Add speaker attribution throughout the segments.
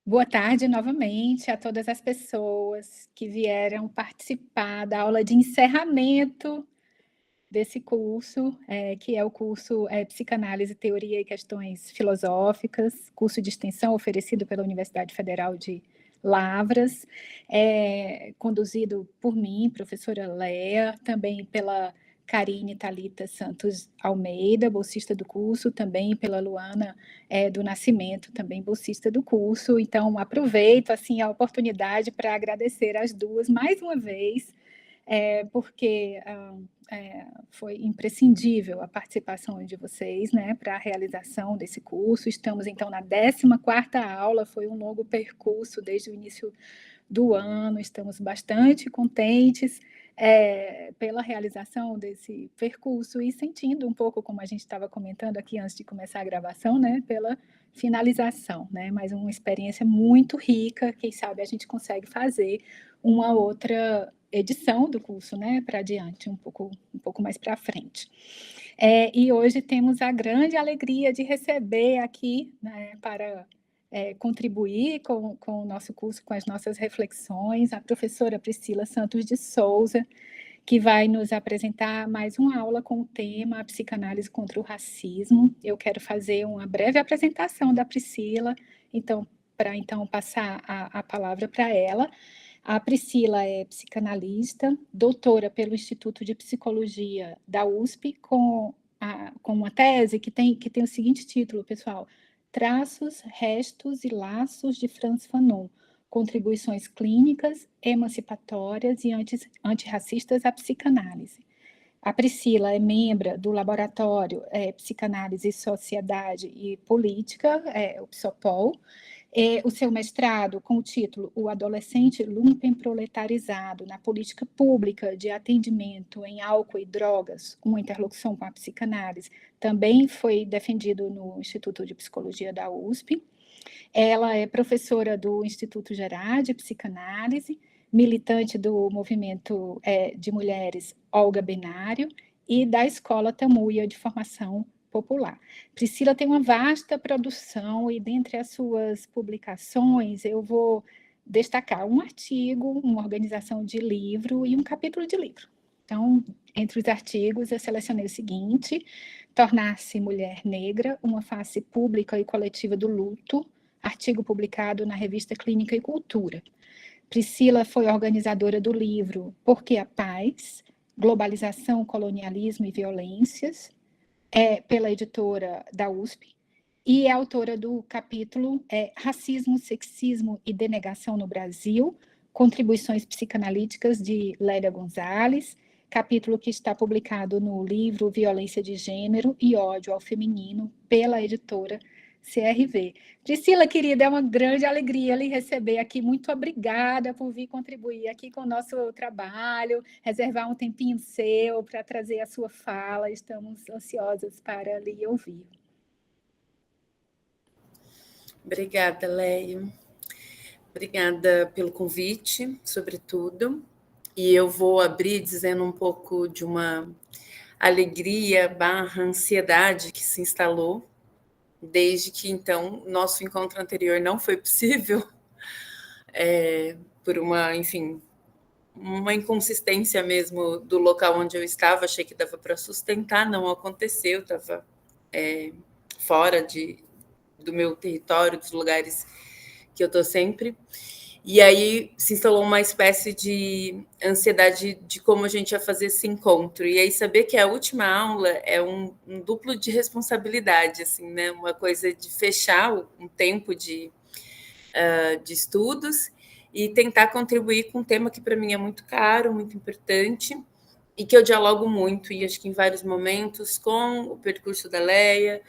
Speaker 1: Boa tarde novamente a todas as pessoas que vieram participar da aula de encerramento desse curso, que é o curso Psicanálise, Teoria e Questões Filosóficas, curso de extensão oferecido pela Universidade Federal de Lavras, conduzido por mim, professora Léa, também pela Karine Thalita Santos Almeida, bolsista do curso, também pela Luana do Nascimento, também bolsista do curso. Então, aproveito assim a oportunidade para agradecer as duas mais uma vez, porque foi imprescindível a participação de vocês, né, para a realização desse curso. Estamos, então, na 14ª aula, foi um longo percurso desde o início do ano, estamos bastante contentes pela realização desse percurso e sentindo um pouco, como a gente estava comentando aqui antes de começar a gravação, né, pela finalização, né, mas uma experiência muito rica, quem sabe a gente consegue fazer uma outra edição do curso, né, para adiante, um pouco mais para frente. E hoje temos a grande alegria de receber aqui, né, para contribuir com o nosso curso, com as nossas reflexões, a professora Priscila Santos de Souza, que vai nos apresentar mais uma aula com o tema Psicanálise contra o Racismo. Eu quero fazer uma breve apresentação da Priscila, para passar a palavra para ela. A Priscila é psicanalista, doutora pelo Instituto de Psicologia da USP, com uma tese que tem o seguinte título, pessoal: Traços, Restos e Laços de Frantz Fanon, Contribuições Clínicas, Emancipatórias e Antirracistas à Psicanálise. A Priscila é membro do Laboratório Psicanálise, Sociedade e Política, o PSOPOL. O seu mestrado, com o título O Adolescente Lumpenproletarizado na Política Pública de Atendimento em Álcool e Drogas, uma interlocução com a psicanálise, também foi defendido no Instituto de Psicologia da USP. Ela é professora do Instituto Gerard de Psicanálise, militante do movimento de mulheres Olga Benário e da Escola Tamuia de Formação Popular. Priscila tem uma vasta produção e, dentre as suas publicações, eu vou destacar um artigo, uma organização de livro e um capítulo de livro. Então, entre os artigos, eu selecionei o seguinte: Tornar-se Mulher Negra, uma face pública e coletiva do luto, artigo publicado na revista Clínica e Cultura. Priscila foi organizadora do livro Por que a Paz? Globalização, Colonialismo e Violências, pela editora da USP, e é autora do capítulo Racismo, Sexismo e Denegação no Brasil, Contribuições Psicanalíticas, de Lélia Gonzalez, capítulo que está publicado no livro Violência de Gênero e Ódio ao Feminino, pela editora CRV. Priscila, querida, é uma grande alegria lhe receber aqui. Muito obrigada por vir contribuir aqui com o nosso trabalho, reservar um tempinho seu para trazer a sua fala. Estamos ansiosas para lhe ouvir.
Speaker 2: Obrigada, Léia. Obrigada pelo convite, sobretudo. E eu vou abrir dizendo um pouco de uma alegria / ansiedade que se instalou desde que, então, nosso encontro anterior não foi possível, por uma inconsistência mesmo do local onde eu estava. Achei que dava para sustentar, não aconteceu, estava fora do meu território, dos lugares que eu estou sempre. E aí se instalou uma espécie de ansiedade de como a gente ia fazer esse encontro. E aí saber que a última aula é um duplo de responsabilidade, assim, né? Uma coisa de fechar um tempo de estudos e tentar contribuir com um tema que para mim é muito caro, muito importante, e que eu dialogo muito, e acho que em vários momentos, com o percurso da Léia,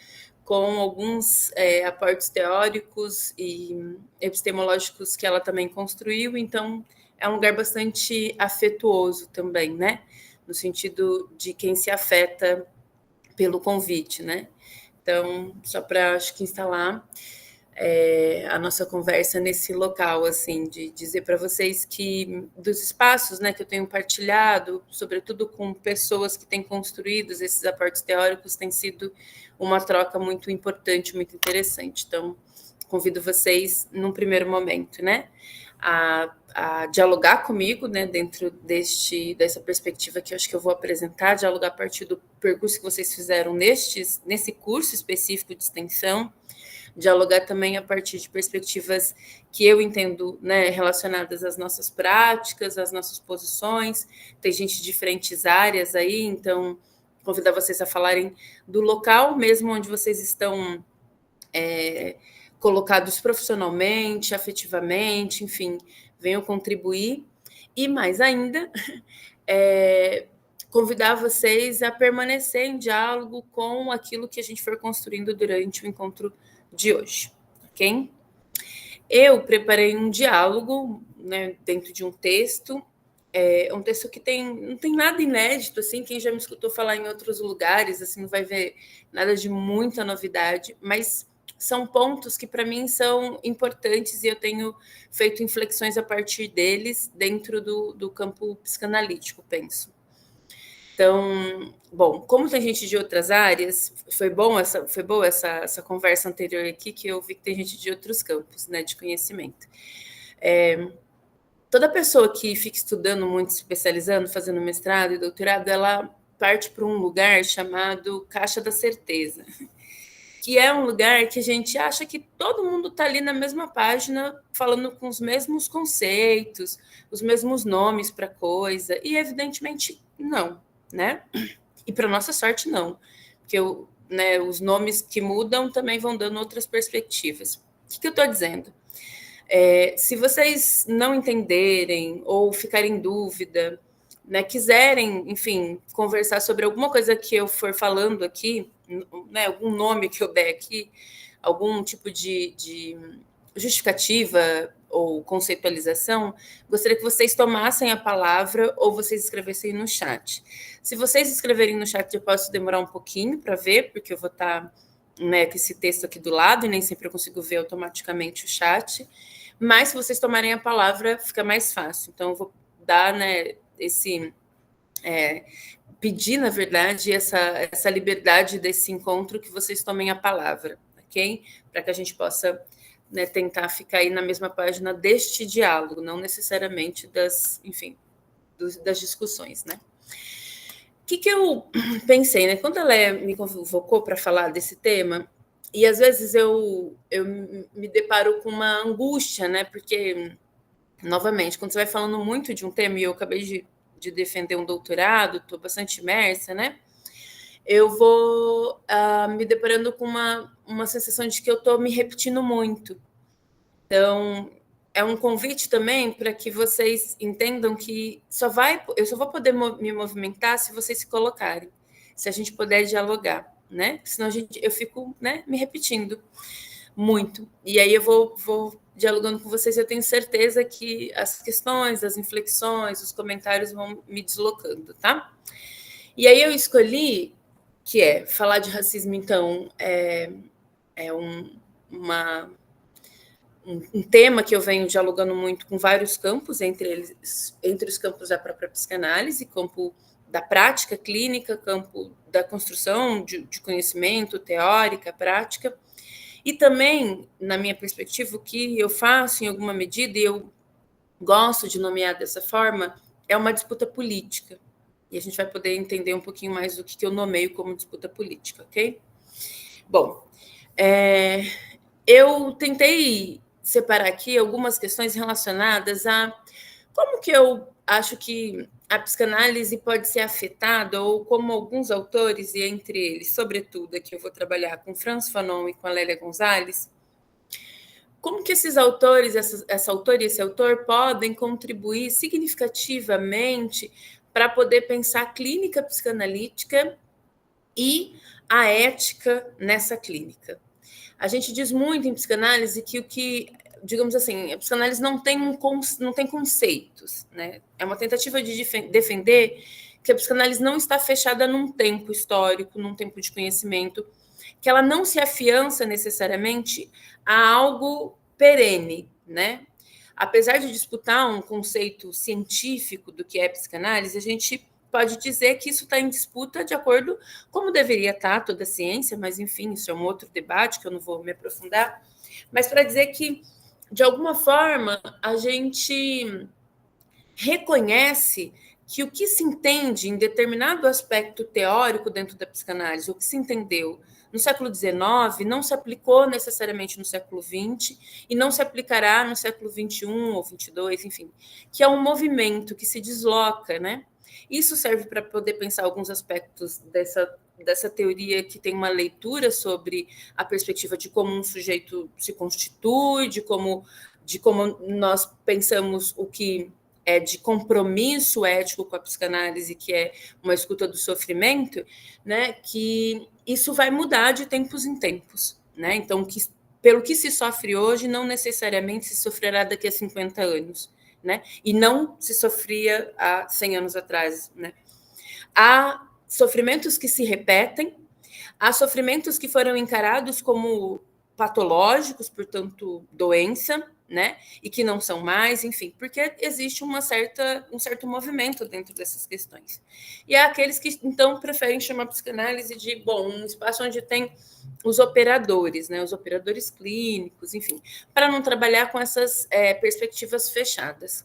Speaker 2: com alguns aportes teóricos e epistemológicos que ela também construiu. Então, é um lugar bastante afetuoso também, né? No sentido de quem se afeta pelo convite, né? Então, só para, acho que, instalar a nossa conversa nesse local, assim, de dizer para vocês que dos espaços, né, que eu tenho partilhado, sobretudo com pessoas que têm construído esses aportes teóricos, tem sido uma troca muito importante, muito interessante. Então, convido vocês, num primeiro momento, né, a dialogar comigo, né, dentro dessa perspectiva que eu acho que eu vou apresentar, dialogar a partir do percurso que vocês fizeram nesse curso específico de extensão, dialogar também a partir de perspectivas que eu entendo, né, relacionadas às nossas práticas, às nossas posições. Tem gente de diferentes áreas aí, então convidar vocês a falarem do local mesmo onde vocês estão colocados profissionalmente, afetivamente, enfim, venham contribuir. E mais ainda, convidar vocês a permanecer em diálogo com aquilo que a gente for construindo durante o encontro de hoje, ok? Eu preparei um diálogo, né, dentro de um texto, um texto que não tem nada inédito, assim, quem já me escutou falar em outros lugares, assim, não vai ver nada de muita novidade, mas são pontos que para mim são importantes e eu tenho feito inflexões a partir deles dentro do campo psicanalítico, penso. Então, bom, como tem gente de outras áreas, foi boa essa conversa anterior aqui, que eu vi que tem gente de outros campos, né, de conhecimento. Toda pessoa que fica estudando muito, se especializando, fazendo mestrado e doutorado, ela parte para um lugar chamado Caixa da Certeza, que é um lugar que a gente acha que todo mundo está ali na mesma página, falando com os mesmos conceitos, os mesmos nomes para coisa, e evidentemente não, né? E para nossa sorte, não, porque né, os nomes que mudam também vão dando outras perspectivas. O que eu estou dizendo? Se vocês não entenderem ou ficarem em dúvida, né, quiserem, enfim, conversar sobre alguma coisa que eu for falando aqui, né, algum nome que eu der aqui, algum tipo de justificativa ou conceitualização, gostaria que vocês tomassem a palavra ou vocês escrevessem no chat. Se vocês escreverem no chat, eu posso demorar um pouquinho para ver, porque eu vou estar, né, com esse texto aqui do lado e nem sempre eu consigo ver automaticamente o chat. Mas se vocês tomarem a palavra, fica mais fácil. Então, eu vou dar, né, pedir, na verdade, essa liberdade desse encontro que vocês tomem a palavra, ok? Para que a gente possa, né, tentar ficar aí na mesma página deste diálogo, não necessariamente das discussões, né? O que eu pensei, né? Quando ela me convocou para falar desse tema, e às vezes eu me deparo com uma angústia, né? Porque, novamente, quando você vai falando muito de um tema, e eu acabei de defender um doutorado, estou bastante imersa, né? Eu vou me deparando com uma sensação de que eu estou me repetindo muito. Então, é um convite também para que vocês entendam que eu só vou poder me movimentar se vocês se colocarem, se a gente puder dialogar, né? Senão eu fico, né, me repetindo muito. E aí eu vou dialogando com vocês, eu tenho certeza que as questões, as inflexões, os comentários vão me deslocando, tá? E aí eu escolhi falar de racismo, então, um tema que eu venho dialogando muito com vários campos, entre os campos da própria psicanálise, campo da prática clínica, campo da construção de conhecimento, teórica, prática, e também, na minha perspectiva, o que eu faço em alguma medida, e eu gosto de nomear dessa forma, é uma disputa política. E a gente vai poder entender um pouquinho mais do que eu nomeio como disputa política, ok? Bom, eu tentei separar aqui algumas questões relacionadas a como que eu acho que a psicanálise pode ser afetada, ou como alguns autores, e entre eles, sobretudo, aqui eu vou trabalhar com Frantz Fanon e com a Lélia Gonzalez, como que esses autores, essa autora e esse autor podem contribuir significativamente para poder pensar a clínica psicanalítica e a ética nessa clínica. A gente diz muito em psicanálise que digamos assim, a psicanálise não tem conceitos, né? É uma tentativa de defender que a psicanálise não está fechada num tempo histórico, num tempo de conhecimento, que ela não se afiança necessariamente a algo perene, né? Apesar de disputar um conceito científico do que é psicanálise, a gente pode dizer que isso está em disputa de acordo como deveria estar toda a ciência, mas, enfim, isso é um outro debate que eu não vou me aprofundar, mas para dizer que, de alguma forma, a gente reconhece que o que se entende em determinado aspecto teórico dentro da psicanálise, o que se entendeu no século XIX, não se aplicou necessariamente no século XX e não se aplicará no século XXI ou XXII, enfim, que é um movimento que se desloca, né? Isso serve para poder pensar alguns aspectos dessa teoria que tem uma leitura sobre a perspectiva de como um sujeito se constitui, de como nós pensamos o que é de compromisso ético com a psicanálise, que é uma escuta do sofrimento, né, que isso vai mudar de tempos em tempos, né? Então, pelo que se sofre hoje, não necessariamente se sofrerá daqui a 50 anos, né? E não se sofria há 100 anos atrás, né? Há sofrimentos que se repetem, há sofrimentos que foram encarados como patológicos, portanto, doença, né? E que não são mais, enfim, porque existe um certo movimento dentro dessas questões. E há aqueles que, então, preferem chamar a psicanálise de, bom, um espaço onde tem os operadores, né? Os operadores clínicos, enfim, para não trabalhar com essas perspectivas fechadas.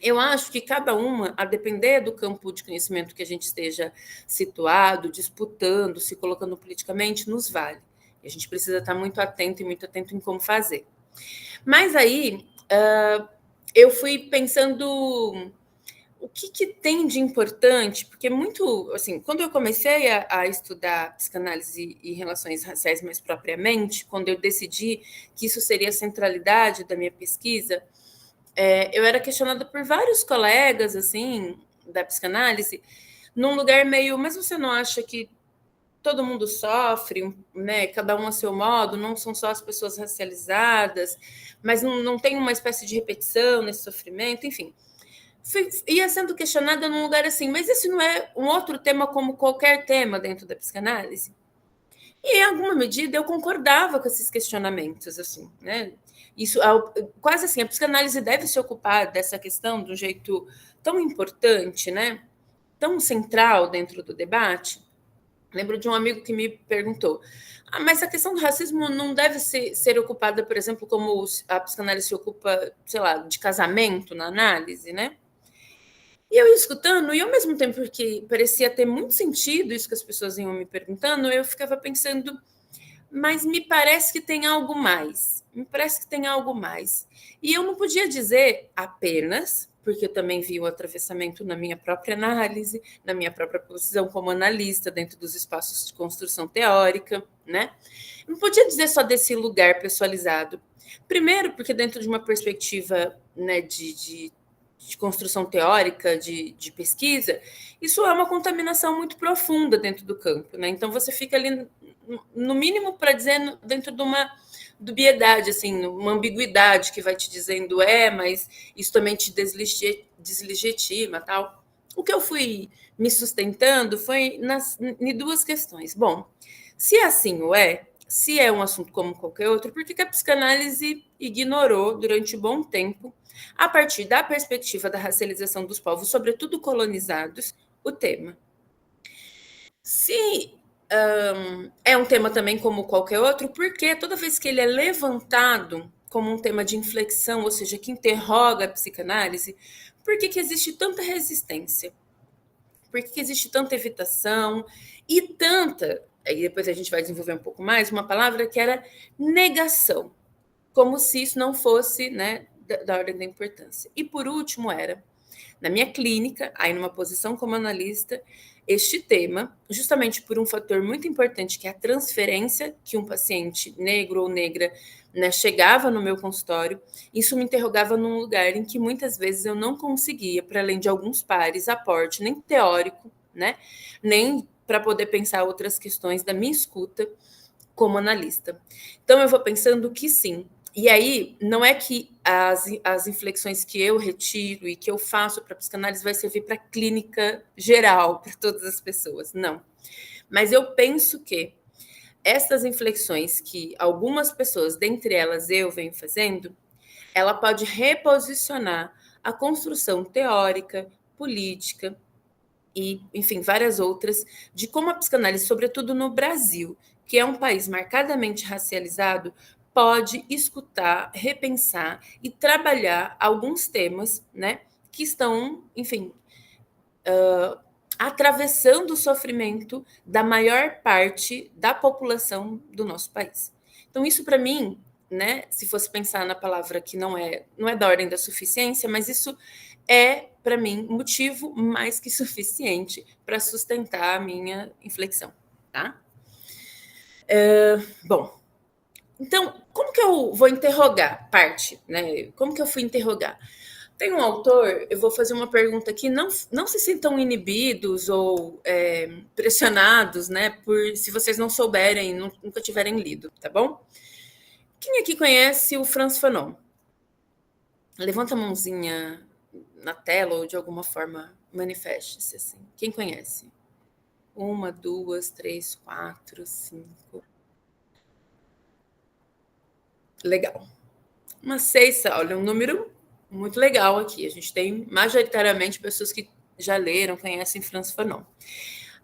Speaker 2: Eu acho que cada uma, a depender do campo de conhecimento que a gente esteja situado, disputando, se colocando politicamente, nos vale. E a gente precisa estar muito atento em como fazer. Mas aí eu fui pensando o que tem de importante, porque muito, assim, quando eu comecei a estudar psicanálise e relações raciais mais propriamente, quando eu decidi que isso seria a centralidade da minha pesquisa, eu era questionada por vários colegas, assim, da psicanálise, num lugar meio, mas você não acha que todo mundo sofre, né? Cada um a seu modo, não são só as pessoas racializadas, mas não tem uma espécie de repetição nesse sofrimento, enfim. Ia sendo questionada num lugar assim, mas esse não é um outro tema como qualquer tema dentro da psicanálise? E, em alguma medida, eu concordava com esses questionamentos, assim, né? Isso, quase assim, a psicanálise deve se ocupar dessa questão de um jeito tão importante, né? Tão central dentro do debate. Lembro de um amigo que me perguntou: mas a questão do racismo não deve ser ocupada, por exemplo, como a psicanálise se ocupa, sei lá, de casamento na análise, né? E eu ia escutando, e ao mesmo tempo que parecia ter muito sentido isso que as pessoas iam me perguntando, eu ficava pensando, mas me parece que tem algo mais. Me parece que tem algo mais. E eu não podia dizer apenas, porque eu também vi o atravessamento na minha própria análise, na minha própria posição como analista dentro dos espaços de construção teórica, né? Não podia dizer só desse lugar pessoalizado. Primeiro, porque dentro de uma perspectiva, né, de construção teórica, de pesquisa, isso é uma contaminação muito profunda dentro do campo, né? Então você fica ali, no mínimo, para dizer, dentro de uma dubiedade, assim, uma ambiguidade que vai te dizendo mas isso também te deslegitima, tal. O que eu fui me sustentando foi em duas questões. Bom, se assim o se é um assunto como qualquer outro, por que a psicanálise ignorou durante um bom tempo, a partir da perspectiva da racialização dos povos, sobretudo colonizados, o tema? Se é um tema também como qualquer outro, porque toda vez que ele é levantado como um tema de inflexão, ou seja, que interroga a psicanálise, por que existe tanta resistência? Por que existe tanta evitação e tanta, aí depois a gente vai desenvolver um pouco mais, uma palavra que era negação, como se isso não fosse, né, da ordem da importância. E por último era, na minha clínica, aí numa posição como analista, este tema, justamente por um fator muito importante, que é a transferência que um paciente negro ou negra, né, chegava no meu consultório, isso me interrogava num lugar em que muitas vezes eu não conseguia, para além de alguns pares, aporte nem teórico, né, nem para poder pensar outras questões da minha escuta como analista. Então eu vou pensando que sim. E aí, não é que as inflexões que eu retiro e que eu faço para a psicanálise vai servir para a clínica geral, para todas as pessoas, não. Mas eu penso que essas inflexões que algumas pessoas, dentre elas eu, venho fazendo, ela pode reposicionar a construção teórica, política e, enfim, várias outras, de como a psicanálise, sobretudo no Brasil, que é um país marcadamente racializado, pode escutar, repensar e trabalhar alguns temas, né, que estão, enfim, atravessando o sofrimento da maior parte da população do nosso país. Então, isso para mim, né, se fosse pensar na palavra que não é da ordem da suficiência, mas isso é, para mim, motivo mais que suficiente para sustentar a minha inflexão, tá? Bom, então, como que eu vou interrogar parte, né? Como que eu fui interrogar? Tem um autor, eu vou fazer uma pergunta aqui, não se sintam inibidos ou pressionados, né, por se vocês não souberem, nunca tiverem lido, tá bom? Quem aqui conhece o Frantz Fanon? Levanta a mãozinha na tela ou de alguma forma manifeste-se assim. Quem conhece? 1, 2, 3, 4, 5. Legal. Umas 6, olha, um número muito legal aqui. A gente tem majoritariamente pessoas que já leram, conhecem Frantz Fanon.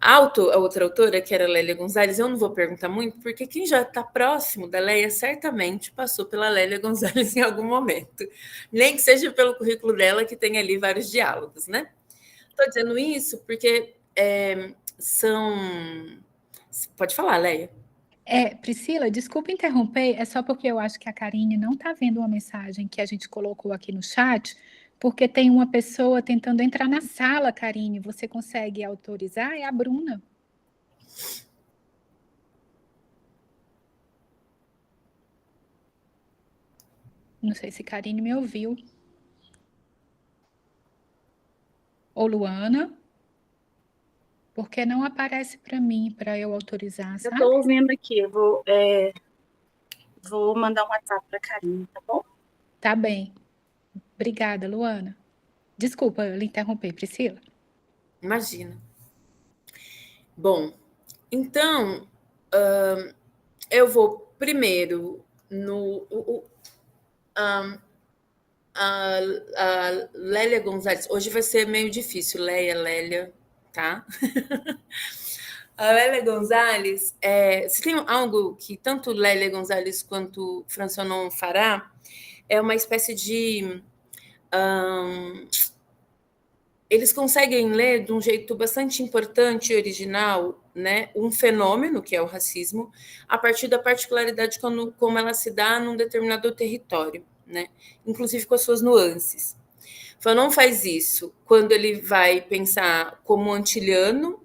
Speaker 2: A outra autora, que era Lélia Gonzalez, eu não vou perguntar muito, porque quem já está próximo da Lélia certamente passou pela Lélia Gonzalez em algum momento. Nem que seja pelo currículo dela, que tem ali vários diálogos, né? Estou dizendo isso porque são... Pode falar, Lélia.
Speaker 1: Priscila, desculpa interromper, é só porque eu acho que a Karine não está vendo uma mensagem que a gente colocou aqui no chat, porque tem uma pessoa tentando entrar na sala, Karine. Você consegue autorizar? É a Bruna. Não sei se Karine me ouviu. Ou Luana? Porque não aparece para mim, para eu autorizar,
Speaker 3: Eu
Speaker 1: sabe?
Speaker 3: estou ouvindo aqui, eu vou mandar um WhatsApp para a Karine, tá bom?
Speaker 1: Tá bem. Obrigada, Luana. Desculpa lhe interromper, Priscila.
Speaker 2: Imagina. Bom, então, eu vou primeiro a Lélia Gonzalez. Hoje vai ser meio difícil, Lélia, tá? A Lélia Gonzalez, se tem algo que tanto Lélia Gonzalez quanto Frantz Fanon fará, é uma espécie de... eles conseguem ler de um jeito bastante importante e original, né, um fenômeno, que é o racismo, a partir da particularidade como ela se dá num determinado território, né, inclusive com as suas nuances. Fanon faz isso quando ele vai pensar como antilhano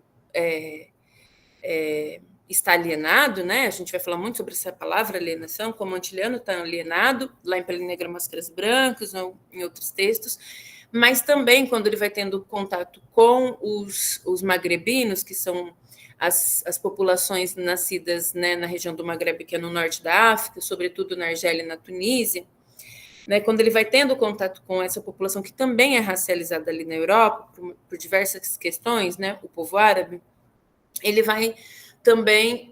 Speaker 2: está alienado, né? A gente vai falar muito sobre essa palavra alienação, como antilhano está alienado, lá em Pele Negra Máscaras Brancas, ou em outros textos, mas também quando ele vai tendo contato com os magrebinos, que são as populações nascidas, né, na região do Magrebe, que é no norte da África, sobretudo na Argélia e na Tunísia, né, quando ele vai tendo contato com essa população que também é racializada ali na Europa, por diversas questões, né, o povo árabe, ele vai também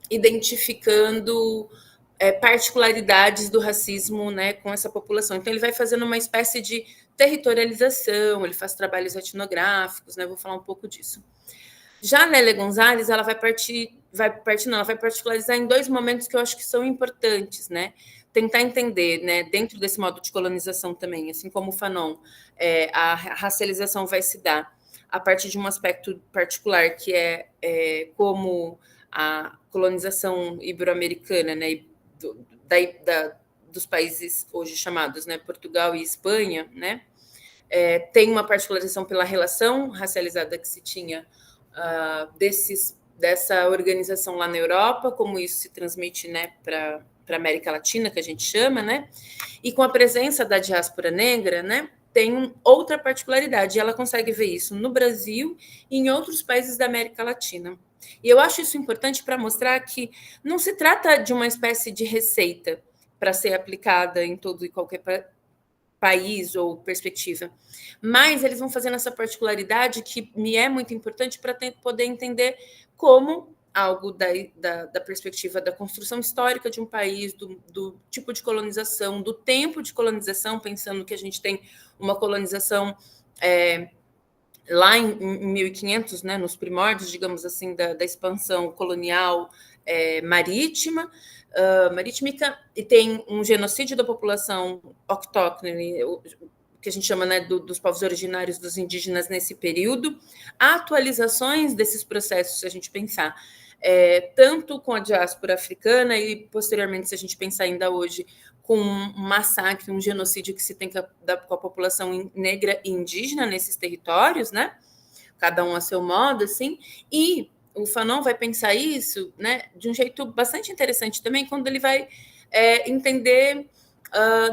Speaker 2: identificando particularidades do racismo, né, com essa população. Então, ele vai fazendo uma espécie de territorialização, ele faz trabalhos etnográficos, né, vou falar um pouco disso. Já a Lélia Gonzalez, ela vai particularizar em 2 momentos que eu acho que são importantes, né? Tentar entender, né, dentro desse modo de colonização também, assim como o Fanon, a racialização vai se dar a partir de um aspecto particular, que é como a colonização ibero-americana, né, dos países hoje chamados, né, Portugal e Espanha, né, tem uma particularização pela relação racializada que se tinha dessa organização lá na Europa, como isso se transmite, né, para a América Latina, que a gente chama, né, e com a presença da diáspora negra, né, tem outra particularidade, e ela consegue ver isso no Brasil e em outros países da América Latina. E eu acho isso importante para mostrar que não se trata de uma espécie de receita para ser aplicada em todo e qualquer país ou perspectiva, mas eles vão fazendo essa particularidade que me é muito importante para poder entender como algo da perspectiva da construção histórica de um país, do tipo de colonização, do tempo de colonização, pensando que a gente tem uma colonização lá em 1500, né, nos primórdios, digamos assim, da expansão colonial marítima, marítima, e tem um genocídio da população autóctone, que a gente chama, né, dos povos originários, dos indígenas nesse período, atualizações desses processos, se a gente pensar, tanto com a diáspora africana e, posteriormente, se a gente pensar ainda hoje, com um massacre, um genocídio que se tem com a população negra e indígena nesses territórios, né? Cada um a seu modo, assim, e o Fanon vai pensar isso, né, de um jeito bastante interessante também, quando ele vai entender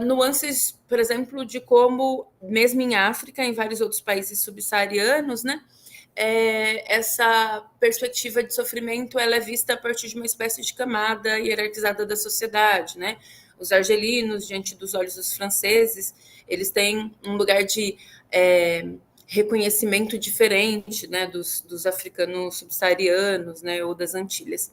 Speaker 2: nuances, por exemplo, de como, mesmo em África, em vários outros países subsaarianos, né, essa perspectiva de sofrimento ela é vista a partir de uma espécie de camada hierarquizada da sociedade, né? Os argelinos, diante dos olhos dos franceses, eles têm um lugar de reconhecimento diferente, né, dos africanos subsaarianos, né, ou das Antilhas.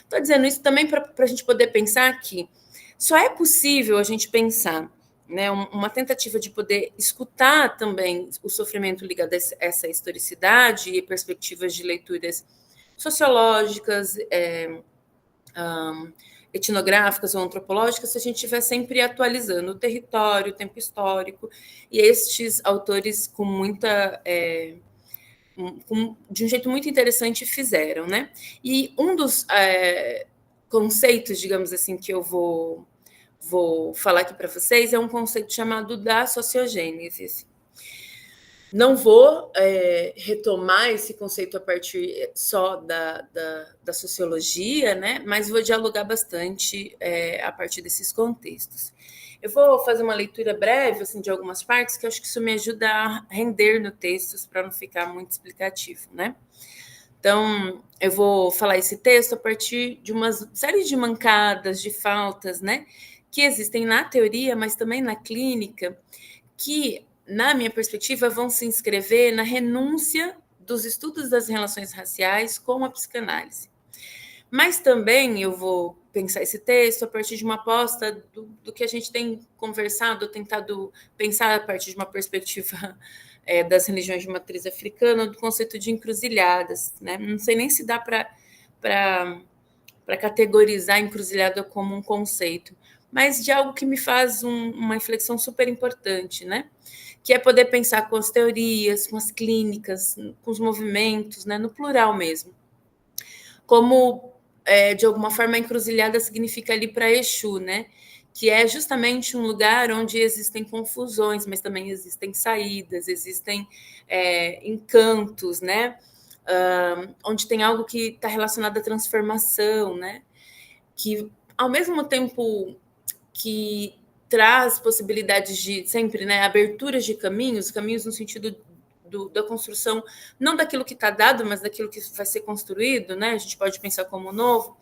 Speaker 2: Estou dizendo isso também para a gente poder pensar que só é possível a gente pensar, né, uma tentativa de poder escutar também o sofrimento ligado a essa historicidade e perspectivas de leituras sociológicas, etnográficas ou antropológicas, se a gente estiver sempre atualizando o território, o tempo histórico, e estes autores com muita... de um jeito muito interessante fizeram, né? E um dos conceitos, digamos assim, que eu vou falar aqui para vocês é um conceito chamado da sociogênese. Não vou retomar esse conceito a partir só da sociologia, né? Mas vou dialogar bastante a partir desses contextos. Eu vou fazer uma leitura breve assim, de algumas partes, que eu acho que isso me ajuda a render no texto, para não ficar muito explicativo, né? Então, eu vou falar esse texto a partir de uma série de mancadas, de faltas, né? Que existem na teoria, mas também na clínica, que, na minha perspectiva, vão se inscrever na renúncia dos estudos das relações raciais com a psicanálise. Mas também eu vou pensar esse texto a partir de uma aposta do que a gente tem conversado, tentado pensar a partir de uma perspectiva das religiões de matriz africana, do conceito de encruzilhadas, né? Não sei nem se dá para categorizar encruzilhada como um conceito, mas de algo que me faz uma reflexão super importante, né? Que é poder pensar com as teorias, com as clínicas, com os movimentos, né? No plural mesmo. Como, de alguma forma, a encruzilhada significa ali para Exu, né? Que é justamente um lugar onde existem confusões, mas também existem saídas, existem encantos, né? Onde tem algo que está relacionado à transformação, né? Que, ao mesmo tempo que traz possibilidades de sempre, né, aberturas de caminhos no sentido da construção, não daquilo que está dado, mas daquilo que vai ser construído, né? A gente pode pensar como novo,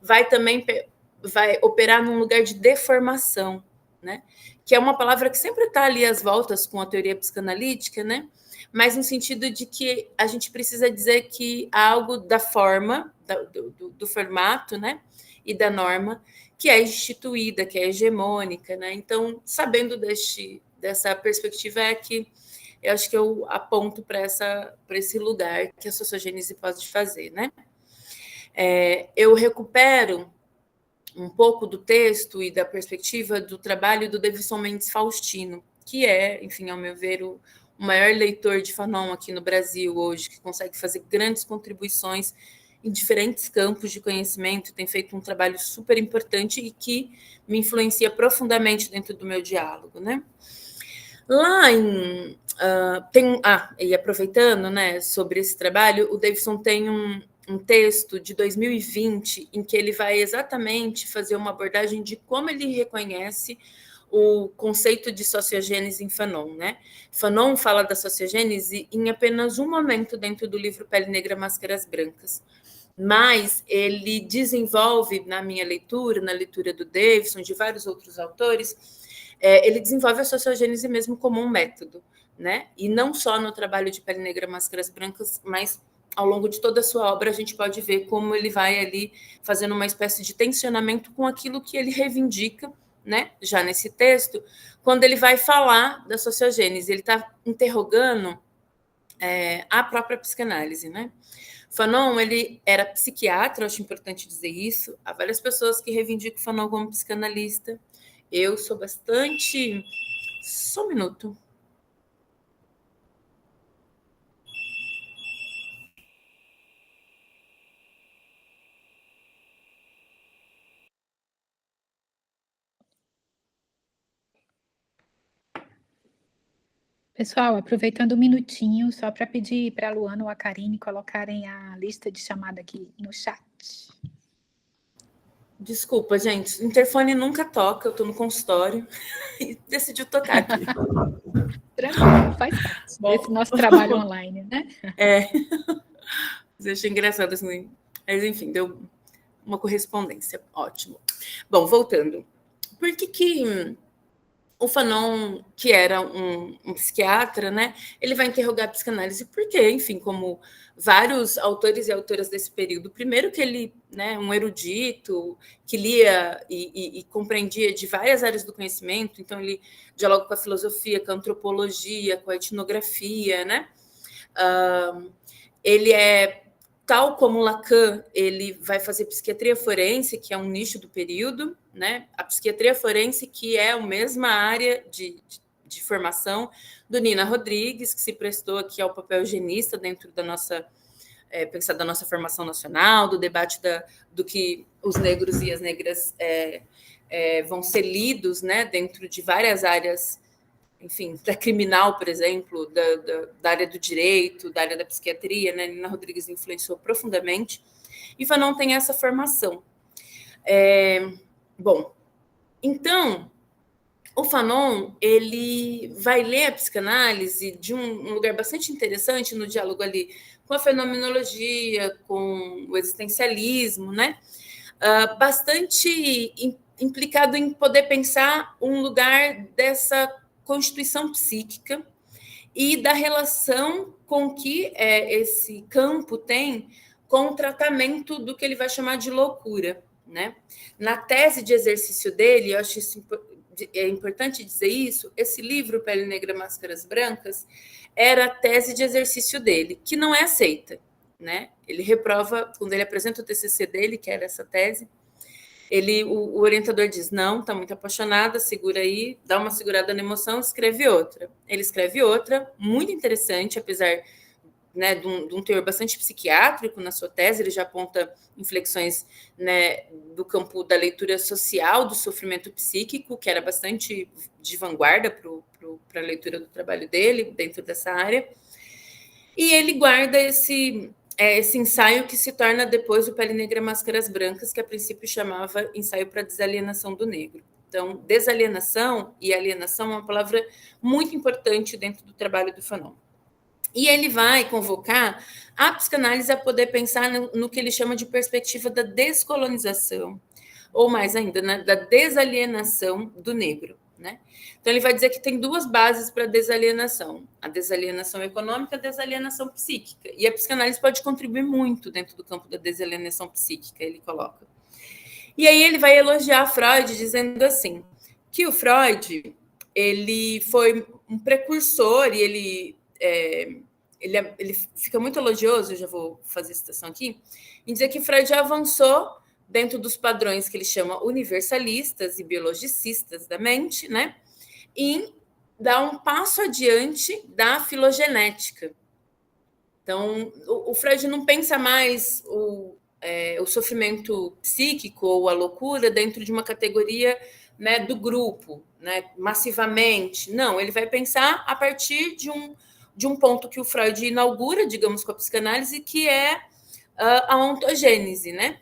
Speaker 2: vai operar num lugar de deformação, né? Que é uma palavra que sempre está ali às voltas com a teoria psicanalítica, né? Mas no sentido de que a gente precisa dizer que há algo da forma, do formato, né? E da norma, que é instituída, que é hegemônica, né? Então, sabendo dessa perspectiva, é que eu acho que eu aponto para esse lugar que a sociogênese pode fazer, né? Eu recupero um pouco do texto e da perspectiva do trabalho do Davidson Mendes Faustino, que é, enfim, ao meu ver, o maior leitor de Fanon aqui no Brasil hoje, que consegue fazer grandes contribuições em diferentes campos de conhecimento, tem feito um trabalho super importante e que me influencia profundamente dentro do meu diálogo, né? Lá e aproveitando, né, sobre esse trabalho, o Davidson tem um texto de 2020 em que ele vai exatamente fazer uma abordagem de como ele reconhece o conceito de sociogênese em Fanon, né? Fanon fala da sociogênese em apenas um momento dentro do livro Pele Negra, Máscaras Brancas, mas ele desenvolve, na minha leitura, na leitura do Davidson, de vários outros autores, ele desenvolve a sociogênese mesmo como um método, né? E não só no trabalho de Pele Negra, Máscaras Brancas, mas ao longo de toda a sua obra a gente pode ver como ele vai ali fazendo uma espécie de tensionamento com aquilo que ele reivindica, né? Já nesse texto, quando ele vai falar da sociogênese, ele está interrogando a própria psicanálise, né? Fanon, ele era psiquiatra, eu acho importante dizer isso. Há várias pessoas que reivindicam Fanon como psicanalista. Eu sou bastante... Só um minuto.
Speaker 1: Pessoal, aproveitando um minutinho, só para pedir para a Luana ou a Karine colocarem a lista de chamada aqui no chat.
Speaker 2: Desculpa, gente. O interfone nunca toca, eu estou no consultório e decidiu tocar aqui.
Speaker 1: Tranquilo, faz parte desse nosso trabalho online, né?
Speaker 2: Achei engraçado assim. Mas, enfim, deu uma correspondência. Ótimo. Bom, voltando. Por que o Fanon, que era um psiquiatra, né, ele vai interrogar a psicanálise porque, enfim, como vários autores e autoras desse período, primeiro que ele, né, um erudito, que lia e compreendia de várias áreas do conhecimento, então ele dialoga com a filosofia, com a antropologia, com a etnografia, né, ele tal como Lacan, ele vai fazer psiquiatria forense, que é um nicho do período, né? A psiquiatria forense, que é a mesma área de formação do Nina Rodrigues, que se prestou aqui ao papel eugenista dentro da nossa, pensar da nossa formação nacional, do debate do que os negros e as negras vão ser lidos, né? Dentro de várias áreas, enfim, da criminal, por exemplo, da área do direito, da área da psiquiatria, né? Nina Rodrigues influenciou profundamente. E Fanon tem essa formação. Bom, então, o Fanon, ele vai ler a psicanálise de um lugar bastante interessante no diálogo ali com a fenomenologia, com o existencialismo, né? Bastante implicado em poder pensar um lugar dessa constituição psíquica e da relação com que esse campo tem com o tratamento do que ele vai chamar de loucura, né? Na tese de exercício dele, eu acho isso importante dizer isso, esse livro, Pele Negra, Máscaras Brancas, era a tese de exercício dele, que não é aceita, né? Ele reprova, quando ele apresenta o TCC dele, que era essa tese, o orientador diz, não, está muito apaixonada, segura aí, dá uma segurada na emoção, escreve outra. Ele escreve outra, muito interessante, apesar, né, de um teor bastante psiquiátrico na sua tese, ele já aponta inflexões, né, do campo da leitura social, do sofrimento psíquico, que era bastante de vanguarda para a leitura do trabalho dele, dentro dessa área. E ele guarda esse ensaio que se torna depois o Pele Negra, Máscaras Brancas, que a princípio chamava Ensaio para a Desalienação do Negro. Então, desalienação e alienação é uma palavra muito importante dentro do trabalho do Fanon. E ele vai convocar a psicanálise a poder pensar no que ele chama de perspectiva da descolonização, ou mais ainda, né, da desalienação do negro, né? Então, ele vai dizer que tem duas bases para a desalienação econômica e a desalienação psíquica. E a psicanálise pode contribuir muito dentro do campo da desalienação psíquica, ele coloca. E aí ele vai elogiar Freud, dizendo assim, que o Freud, ele foi um precursor e ele fica muito elogioso, eu já vou fazer citação aqui, em dizer que Freud já avançou dentro dos padrões que ele chama universalistas e biologicistas da mente, né? Em dar um passo adiante da filogenética. Então, o Freud não pensa mais o sofrimento psíquico ou a loucura dentro de uma categoria, né, do grupo, né, massivamente. Não, ele vai pensar a partir de um ponto que o Freud inaugura, digamos, com a psicanálise, que é a ontogênese, né?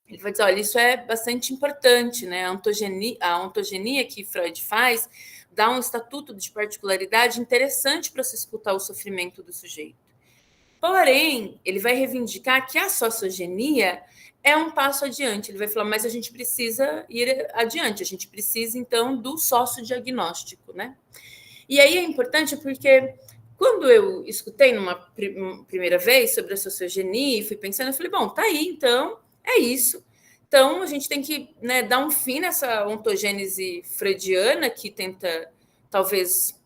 Speaker 2: Ele vai dizer, olha, isso é bastante importante, né? A ontogenia que Freud faz dá um estatuto de particularidade interessante para se escutar o sofrimento do sujeito. Porém, ele vai reivindicar que a sociogenia é um passo adiante. Ele vai falar, mas a gente precisa ir adiante, a gente precisa, então, do sociodiagnóstico, né? E aí é importante porque quando eu escutei numa primeira vez sobre a sociogenia e fui pensando, eu falei, bom, tá aí, então, é isso. Então, a gente tem que, né, dar um fim nessa ontogênese freudiana que tenta, talvez,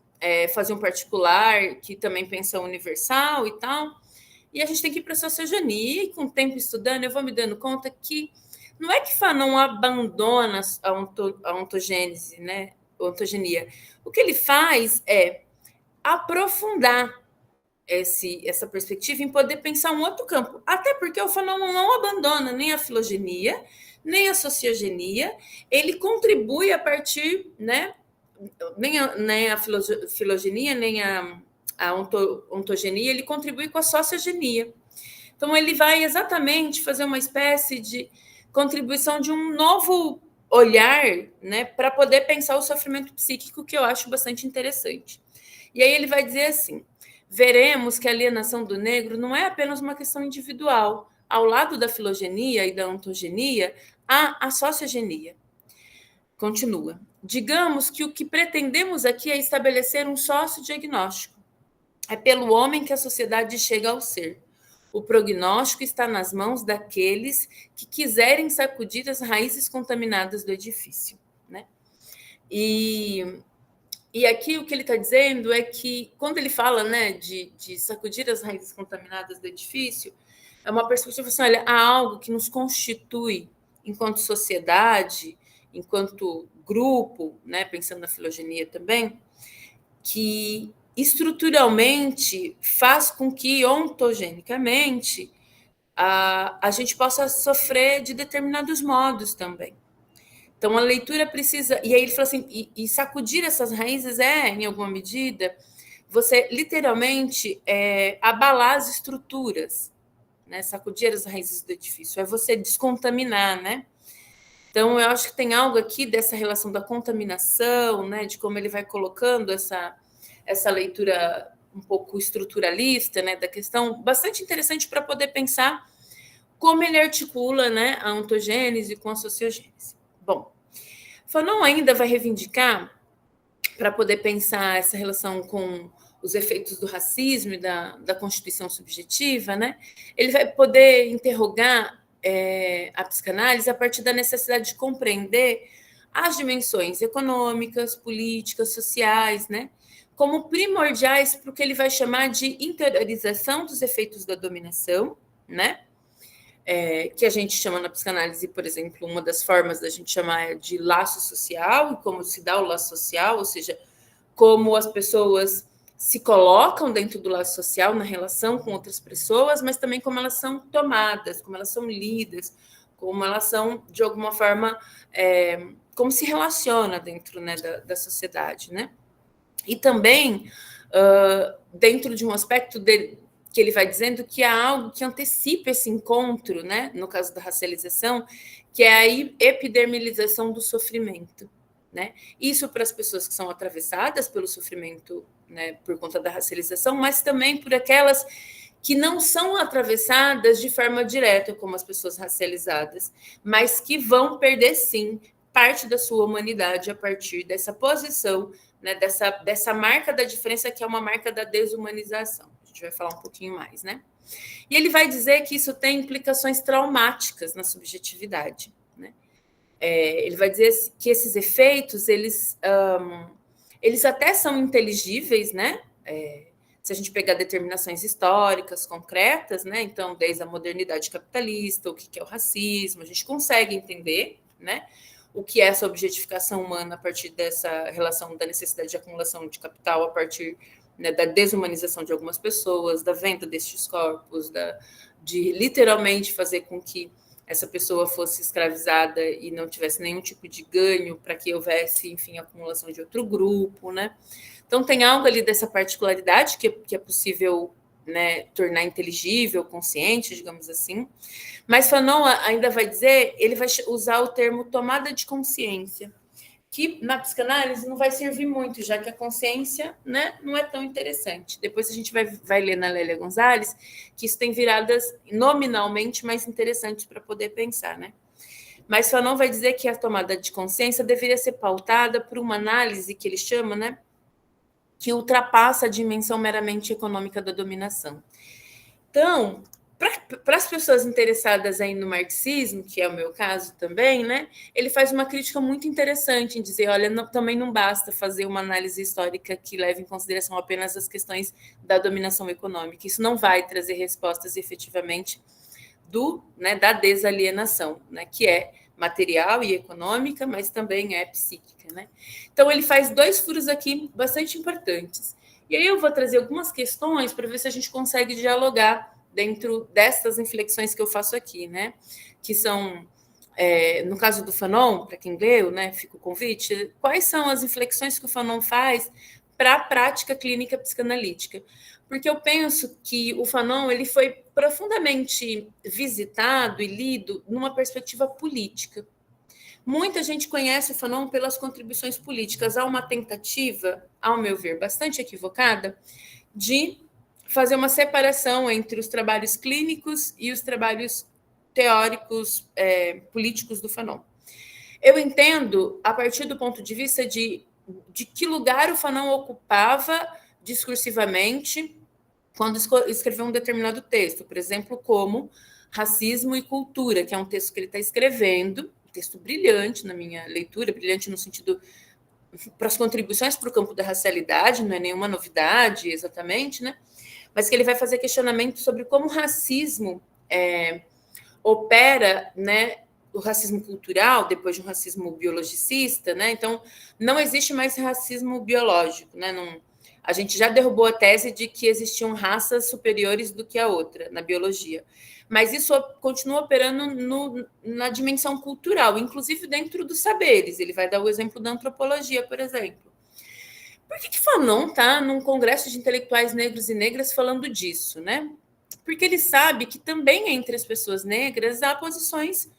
Speaker 2: fazer um particular que também pensa universal e tal. E a gente tem que ir para a sociogenia, e com o tempo estudando, eu vou me dando conta que não é que Fanon abandona a ontogênese, né? A ontogenia. O que ele faz é aprofundar essa perspectiva em poder pensar um outro campo. Até porque o Fanon não abandona nem a filogenia, nem a sociogenia, ele contribui a partir, né? Nem a filogenia, nem a ontogenia, ele contribui com a sociogenia. Então, ele vai exatamente fazer uma espécie de contribuição de um novo olhar, né, para poder pensar o sofrimento psíquico, que eu acho bastante interessante. E aí ele vai dizer assim: veremos que a alienação do negro não é apenas uma questão individual. Ao lado da filogenia e da ontogenia, há a sociogenia. Continua. Digamos que o que pretendemos aqui é estabelecer um sócio-diagnóstico. É pelo homem que a sociedade chega ao ser. O prognóstico está nas mãos daqueles que quiserem sacudir as raízes contaminadas do edifício, né? E aqui o que ele está dizendo é que, quando ele fala, né, de sacudir as raízes contaminadas do edifício, é uma perspectiva assim: olha, há algo que nos constitui enquanto sociedade, enquanto grupo, né, pensando na filogenia também, que estruturalmente faz com que, ontogenicamente, a gente possa sofrer de determinados modos também. Então, a leitura precisa... E aí ele fala assim, e sacudir essas raízes em alguma medida, você literalmente abalar as estruturas, né? Sacudir as raízes do edifício, é você descontaminar, né? Então, eu acho que tem algo aqui dessa relação da contaminação, né? De como ele vai colocando essa leitura um pouco estruturalista, né, da questão, bastante interessante para poder pensar como ele articula, né, a ontogênese com a sociogênese. Bom, Fanon ainda vai reivindicar, para poder pensar essa relação com os efeitos do racismo e da constituição subjetiva, né, ele vai poder interrogar a psicanálise a partir da necessidade de compreender as dimensões econômicas, políticas, sociais, né, como primordiais para o que ele vai chamar de interiorização dos efeitos da dominação, né? Que a gente chama na psicanálise, por exemplo, uma das formas da gente chamar de laço social, e como se dá o laço social, ou seja, como as pessoas se colocam dentro do laço social na relação com outras pessoas, mas também como elas são tomadas, como elas são lidas, como elas são, de alguma forma, como se relaciona dentro, né, da sociedade, né? E também, dentro de um aspecto que ele vai dizendo que há algo que antecipa esse encontro, né? No caso da racialização, que é a epidermilização do sofrimento, né? Isso para as pessoas que são atravessadas pelo sofrimento, né, por conta da racialização, mas também por aquelas que não são atravessadas de forma direta, como as pessoas racializadas, mas que vão perder, sim, parte da sua humanidade a partir dessa posição, né, dessa marca da diferença, que é uma marca da desumanização. A gente vai falar um pouquinho mais, né? E ele vai dizer que isso tem implicações traumáticas na subjetividade, né? Ele vai dizer que esses efeitos, eles até são inteligíveis, né? Se a gente pegar determinações históricas concretas, né? Então, desde a modernidade capitalista, o que é o racismo, a gente consegue entender, né, o que é essa objetificação humana a partir dessa relação da necessidade de acumulação de capital, a partir, né, da desumanização de algumas pessoas, da venda destes corpos, de literalmente fazer com que essa pessoa fosse escravizada e não tivesse nenhum tipo de ganho, para que houvesse, enfim, acumulação de outro grupo, né? Então, tem algo ali dessa particularidade que é possível, né, tornar inteligível, consciente, digamos assim. Mas Fanon ainda vai dizer, ele vai usar o termo tomada de consciência, que na psicanálise não vai servir muito, já que a consciência, né, não é tão interessante. Depois a gente vai ler na Lélia Gonzalez que isso tem viradas nominalmente mais interessantes para poder pensar, né? Mas Fanon vai dizer que a tomada de consciência deveria ser pautada por uma análise que ele chama, né, que ultrapassa a dimensão meramente econômica da dominação. Então, Para as pessoas interessadas aí no marxismo, que é o meu caso também, né, ele faz uma crítica muito interessante em dizer, olha, também não basta fazer uma análise histórica que leve em consideração apenas as questões da dominação econômica. Isso não vai trazer respostas efetivamente da desalienação, né, que é material e econômica, mas também é psíquica, né? Então ele faz 2 furos aqui bastante importantes. E aí eu vou trazer algumas questões para ver se a gente consegue dialogar dentro dessas inflexões que eu faço aqui, né? Que são, no caso do Fanon, para quem leu, né, fica o convite, quais são as inflexões que o Fanon faz para a prática clínica psicanalítica? Porque eu penso que o Fanon ele foi profundamente visitado e lido numa perspectiva política. Muita gente conhece o Fanon pelas contribuições políticas. Há uma tentativa, ao meu ver, bastante equivocada, de fazer uma separação entre os trabalhos clínicos e os trabalhos teóricos políticos do Fanon. Eu entendo a partir do ponto de vista de que lugar o Fanon ocupava discursivamente quando escreveu um determinado texto, por exemplo, como Racismo e Cultura, que é um texto que ele está escrevendo, um texto brilhante na minha leitura, brilhante no sentido para as contribuições para o campo da racialidade, não é nenhuma novidade exatamente, né? Mas que ele vai fazer questionamento sobre como o racismo opera, né, o racismo cultural, depois de um racismo biologicista, né? Então, não existe mais racismo biológico, né? Não, a gente já derrubou a tese de que existiam raças superiores do que a outra na biologia. Mas isso continua operando na dimensão cultural, inclusive dentro dos saberes. Ele vai dar o exemplo da antropologia, por exemplo. Por que Fanon está num congresso de intelectuais negros e negras falando disso, né? Porque ele sabe que também entre as pessoas negras há posições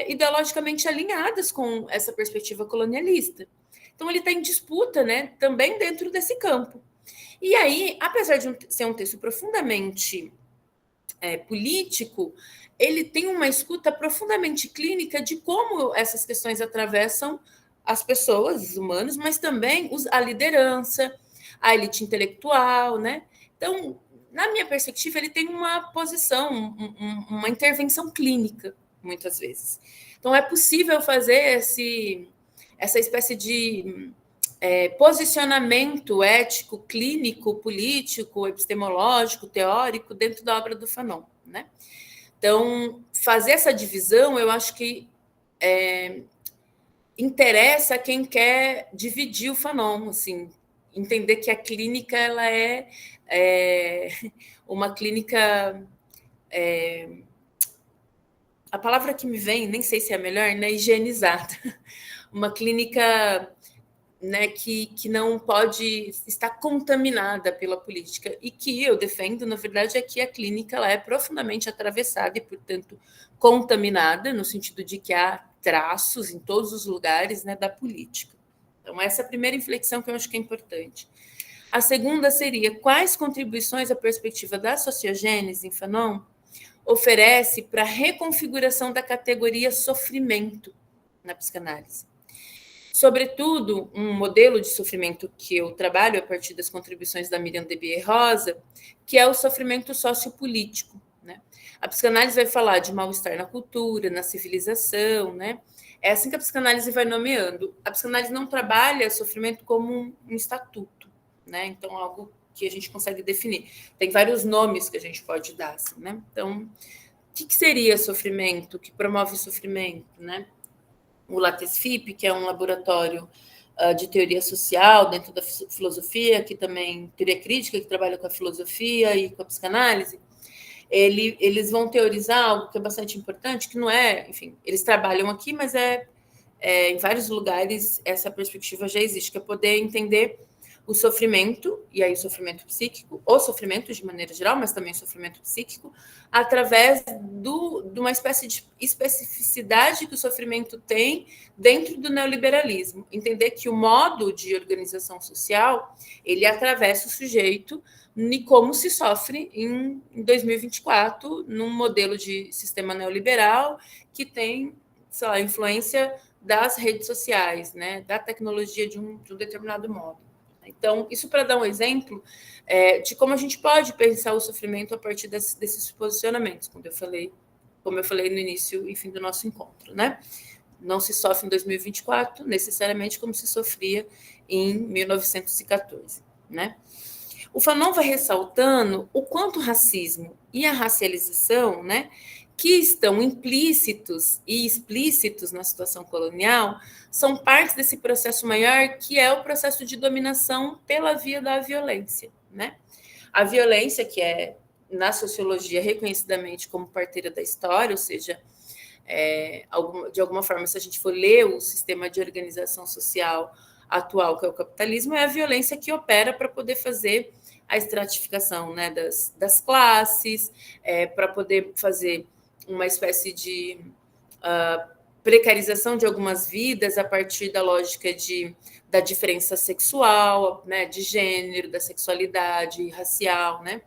Speaker 2: ideologicamente alinhadas com essa perspectiva colonialista. Então ele está em disputa, né, também dentro desse campo. E aí, apesar de ser um texto profundamente político, ele tem uma escuta profundamente clínica de como essas questões atravessam as pessoas, os humanos, mas também a liderança, a elite intelectual, né? Então, na minha perspectiva, ele tem uma posição, uma intervenção clínica, muitas vezes. Então, é possível fazer essa espécie de posicionamento ético, clínico, político, epistemológico, teórico, dentro da obra do Fanon, né? Então, fazer essa divisão, eu acho que interessa a quem quer dividir o Fanon, assim, entender que a clínica ela é uma clínica... a palavra que me vem, nem sei se é a melhor, né? Higienizada. Uma clínica, né, que não pode estar contaminada pela política. E que eu defendo, na verdade, é que a clínica ela é profundamente atravessada e, portanto, contaminada, no sentido de que há traços em todos os lugares, né, da política. Então, essa é a primeira inflexão que eu acho que é importante. A segunda seria quais contribuições a perspectiva da sociogênese em Fanon oferece para a reconfiguração da categoria sofrimento na psicanálise. Sobretudo, um modelo de sofrimento que eu trabalho a partir das contribuições da Miriam Debier Rosa, que é o sofrimento sociopolítico, né? A psicanálise vai falar de mal-estar na cultura, na civilização, né? É assim que a psicanálise vai nomeando. A psicanálise não trabalha sofrimento como um estatuto, né? Então, algo que a gente consegue definir. Tem vários nomes que a gente pode dar, assim, né? Então, o que seria sofrimento? O que promove sofrimento, né? O LATESFIP, que é um laboratório de teoria social dentro da filosofia, que também teoria crítica, que trabalha com a filosofia e com a psicanálise, eles vão teorizar algo que é bastante importante, que não é, enfim, eles trabalham aqui, mas em vários lugares essa perspectiva já existe, que é poder entender o sofrimento, e aí o sofrimento psíquico, ou sofrimento de maneira geral, mas também o sofrimento psíquico, através de uma espécie de especificidade que o sofrimento tem dentro do neoliberalismo. Entender que o modo de organização social, ele atravessa o sujeito e como se sofre em 2024, num modelo de sistema neoliberal que tem, sei lá, influência das redes sociais, né, da tecnologia de um determinado modo. Então, isso para dar um exemplo de como a gente pode pensar o sofrimento a partir desses posicionamentos, como eu falei no início e fim do nosso encontro, né? Não se sofre em 2024 necessariamente como se sofria em 1914, né? O Fanon vai ressaltando o quanto o racismo e a racialização, né, que estão implícitos e explícitos na situação colonial, são parte desse processo maior, que é o processo de dominação pela via da violência, né? A violência, que é, na sociologia, reconhecidamente como parteira da história, ou seja, de alguma forma, se a gente for ler o sistema de organização social atual, que é o capitalismo, é a violência que opera para poder fazer a estratificação, né, das classes, para poder fazer uma espécie de precarização de algumas vidas a partir da lógica da diferença sexual, né, de gênero, da sexualidade racial, né?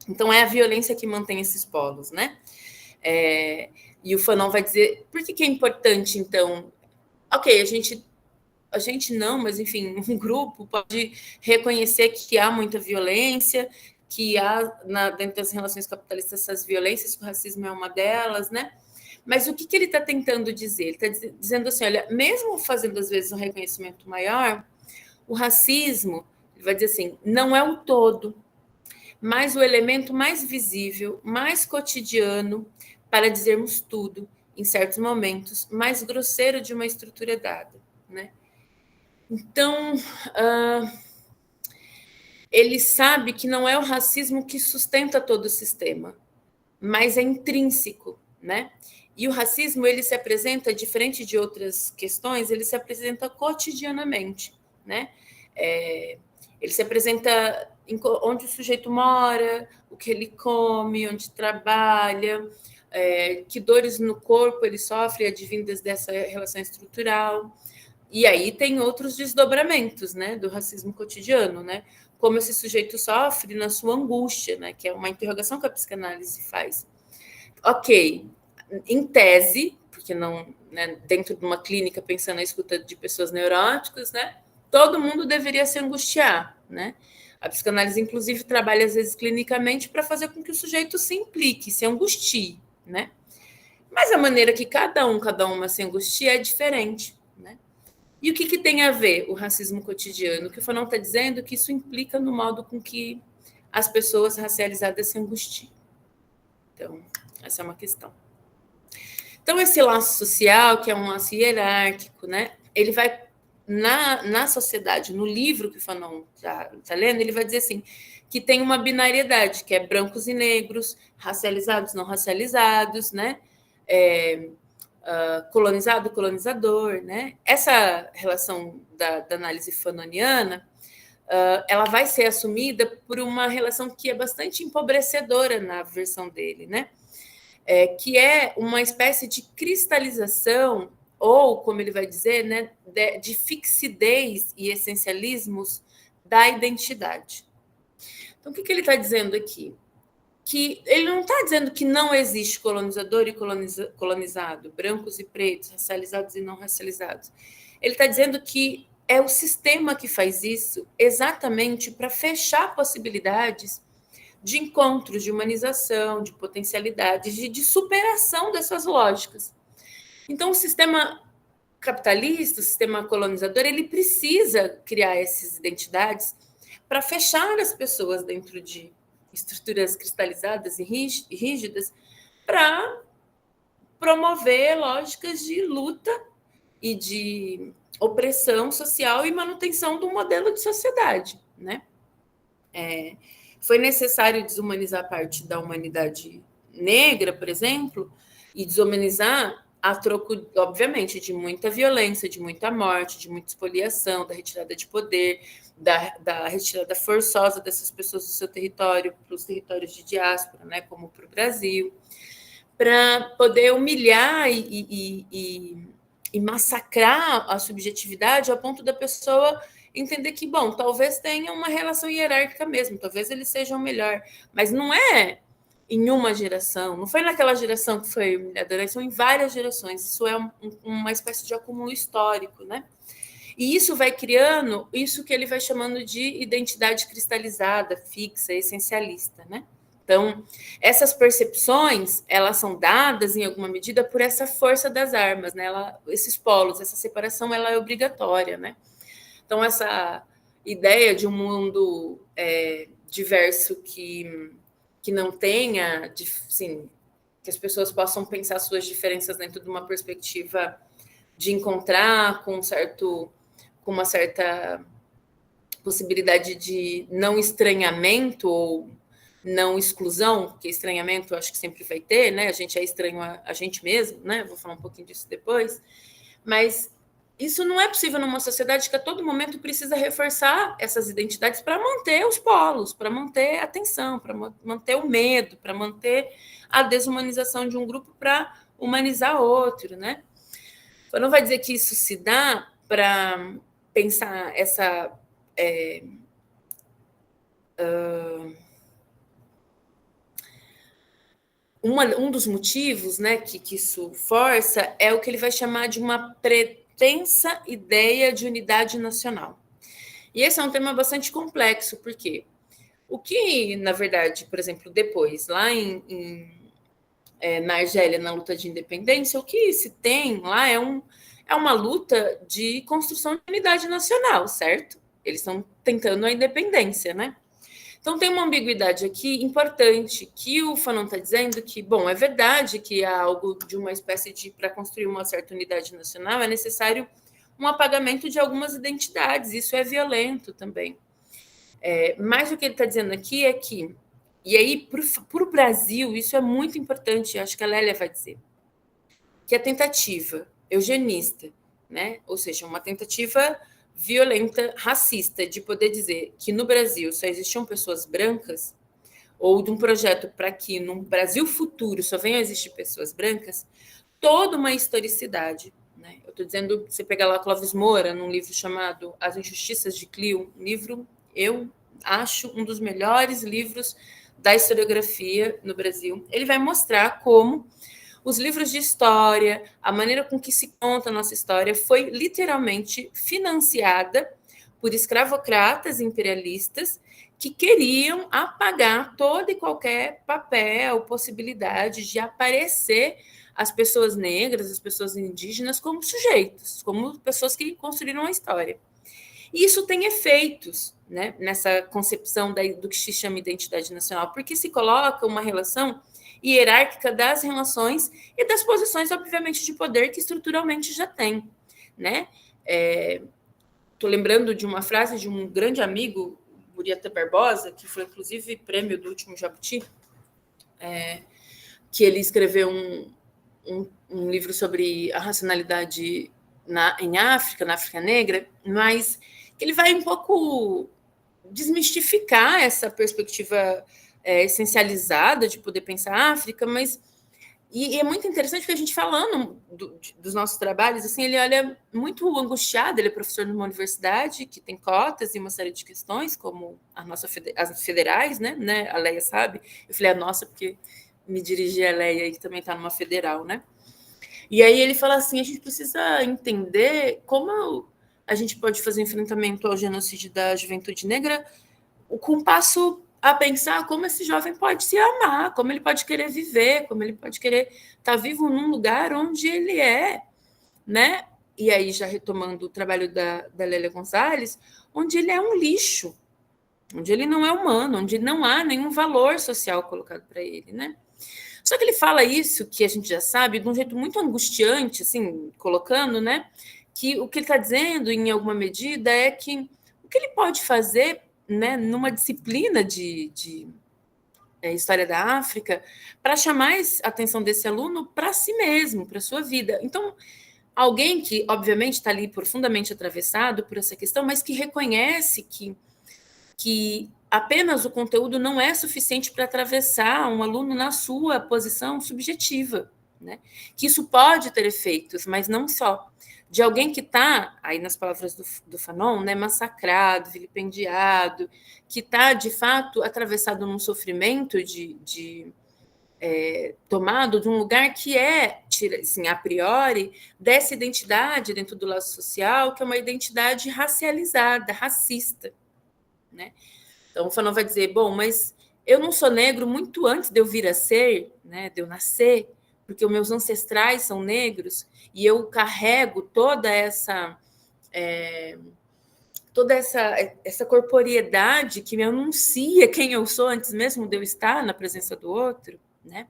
Speaker 2: Então, é a violência que mantém esses polos, né? E o Fanon vai dizer, por que é importante, então? Ok, a gente não, mas, enfim, um grupo pode reconhecer que há muita violência, que há, dentro das relações capitalistas, essas violências, que o racismo é uma delas, né? Mas o que ele está tentando dizer? Ele está dizendo assim, olha, mesmo fazendo, às vezes, um reconhecimento maior, o racismo, ele vai dizer assim, não é o todo, mas o elemento mais visível, mais cotidiano, para dizermos tudo, em certos momentos, mais grosseiro de uma estrutura dada, né? Então, ele sabe que não é o racismo que sustenta todo o sistema, mas é intrínseco, né? E o racismo, ele se apresenta, diferente de outras questões, ele se apresenta cotidianamente, né? Ele se apresenta onde o sujeito mora, o que ele come, onde trabalha, que dores no corpo ele sofre advindas dessa relação estrutural. E aí tem outros desdobramentos, né, do racismo cotidiano, né? Como esse sujeito sofre na sua angústia, né? Que é uma interrogação que a psicanálise faz. Ok, em tese, porque não, né, dentro de uma clínica pensando na escuta de pessoas neuróticas, né? Todo mundo deveria se angustiar, né? A psicanálise, inclusive, trabalha às vezes clinicamente para fazer com que o sujeito se implique, se angustie, né? Mas a maneira que cada uma se angustia é diferente, né? E o que tem a ver o racismo cotidiano? O que o Fanon está dizendo é que isso implica no modo com que as pessoas racializadas se angustiam. Então, essa é uma questão. Então, esse laço social, que é um laço hierárquico, né? Ele vai, na sociedade, no livro que o Fanon está lendo, ele vai dizer assim, que tem uma binariedade, que é brancos e negros, racializados, não racializados, né? Colonizado, colonizador, né? Essa relação da análise fanoniana, ela vai ser assumida por uma relação que é bastante empobrecedora na versão dele, né? Que é uma espécie de cristalização, ou, como ele vai dizer, né, de fixidez e essencialismos da identidade. Então, o que ele está dizendo aqui? Que ele não está dizendo que não existe colonizador e colonizado, brancos e pretos, racializados e não racializados. Ele está dizendo que é o sistema que faz isso exatamente para fechar possibilidades de encontros, de humanização, de potencialidades, de superação dessas lógicas. Então, o sistema capitalista, o sistema colonizador, ele precisa criar essas identidades para fechar as pessoas dentro de estruturas cristalizadas e rígidas, para promover lógicas de luta e de opressão social e manutenção do modelo de sociedade, né? Foi necessário desumanizar parte da humanidade negra, por exemplo, e desumanizar a troco, obviamente, de muita violência, de muita morte, de muita expoliação, da retirada de poder, da retirada forçosa dessas pessoas do seu território para os territórios de diáspora, né, como para o Brasil, para poder humilhar e massacrar a subjetividade ao ponto da pessoa entender que, bom, talvez tenha uma relação hierárquica mesmo, talvez eles sejam melhor, mas não é em uma geração, não foi naquela geração que foi humilhadora, são em várias gerações, isso é uma espécie de acúmulo histórico, né? E isso vai criando isso que ele vai chamando de identidade cristalizada, fixa, essencialista, né? Então, essas percepções, elas são dadas, em alguma medida, por essa força das armas, né? Esses polos, essa separação, ela é obrigatória, né? Então, essa ideia de um mundo diverso que não tenha, assim, que as pessoas possam pensar suas diferenças dentro de uma perspectiva de encontrar com uma certa possibilidade de não estranhamento ou não exclusão, porque estranhamento eu acho que sempre vai ter, né? A gente é estranho a gente mesmo, né? Vou falar um pouquinho disso depois. Mas isso não é possível numa sociedade que a todo momento precisa reforçar essas identidades para manter os polos, para manter a tensão, para manter o medo, para manter a desumanização de um grupo para humanizar outro, né? Então, não vai dizer que isso se dá para pensar essa... um dos motivos, né, que isso força é o que ele vai chamar de uma pretensa ideia de unidade nacional. E esse é um tema bastante complexo, porque o que, na verdade, por exemplo, depois, lá na Argélia, na luta de independência, o que se tem lá é uma luta de construção de unidade nacional, certo? Eles estão tentando a independência, né? Então, tem uma ambiguidade aqui importante, que o Fanon está dizendo que, bom, é verdade que há algo de uma espécie de, para construir uma certa unidade nacional, é necessário um apagamento de algumas identidades, isso é violento também. Mas o que ele está dizendo aqui é que, e aí, para o Brasil, isso é muito importante, acho que a Lélia vai dizer, que a tentativa eugenista, né, ou seja, uma tentativa violenta, racista, de poder dizer que no Brasil só existiam pessoas brancas, ou de um projeto para que no Brasil futuro só venham a existir pessoas brancas, toda uma historicidade. Né? Eu estou dizendo, você pegar lá Clóvis Moura, num livro chamado As Injustiças de Clio, um livro, eu acho, um dos melhores livros da historiografia no Brasil. Ele vai mostrar como os livros de história, a maneira com que se conta a nossa história foi literalmente financiada por escravocratas imperialistas que queriam apagar todo e qualquer papel, possibilidade de aparecer as pessoas negras, as pessoas indígenas como sujeitos, como pessoas que construíram a história. E isso tem efeitos, né, nessa concepção do que se chama identidade nacional, porque se coloca uma relação hierárquica das relações e das posições, obviamente, de poder que estruturalmente já tem, né? Estou lembrando de uma frase de um grande amigo, Murieta Barbosa, que foi, inclusive, prêmio do último Jabuti, que ele escreveu um livro sobre a racionalidade em África, na África Negra, mas que ele vai um pouco desmistificar essa perspectiva essencializada de poder pensar a África, mas e é muito interessante porque a gente falando dos nossos trabalhos, assim, ele olha muito angustiado, ele é professor numa universidade que tem cotas e uma série de questões, como as federais, né? A Leia sabe. Eu falei a nossa porque me dirigi a Leia e também está numa federal, né? E aí ele fala assim, a gente precisa entender como a gente pode fazer enfrentamento ao genocídio da juventude negra com passo a pensar como esse jovem pode se amar, como ele pode querer viver, como ele pode querer estar vivo num lugar onde ele é, né? E aí, já retomando o trabalho da Lélia Gonzalez, onde ele é um lixo, onde ele não é humano, onde não há nenhum valor social colocado para ele, né? Só que ele fala isso, que a gente já sabe, de um jeito muito angustiante, assim, colocando, né? Que o que ele está dizendo, em alguma medida, é que o que ele pode fazer, né, numa disciplina de História da África, para chamar a atenção desse aluno para si mesmo, para a sua vida. Então, alguém que, obviamente, está ali profundamente atravessado por essa questão, mas que reconhece que apenas o conteúdo não é suficiente para atravessar um aluno na sua posição subjetiva, né? Que isso pode ter efeitos, mas não só. De alguém que está, aí nas palavras do Fanon, né, massacrado, vilipendiado, que está, de fato, atravessado num sofrimento de tomado de um lugar que é, assim, a priori, dessa identidade dentro do laço social, que é uma identidade racializada, racista, né? Então, o Fanon vai dizer, bom, mas eu não sou negro muito antes de eu vir a ser, né, de eu nascer, porque os meus ancestrais são negros, e eu carrego toda essa corporeidade que me anuncia quem eu sou antes mesmo de eu estar na presença do outro, né?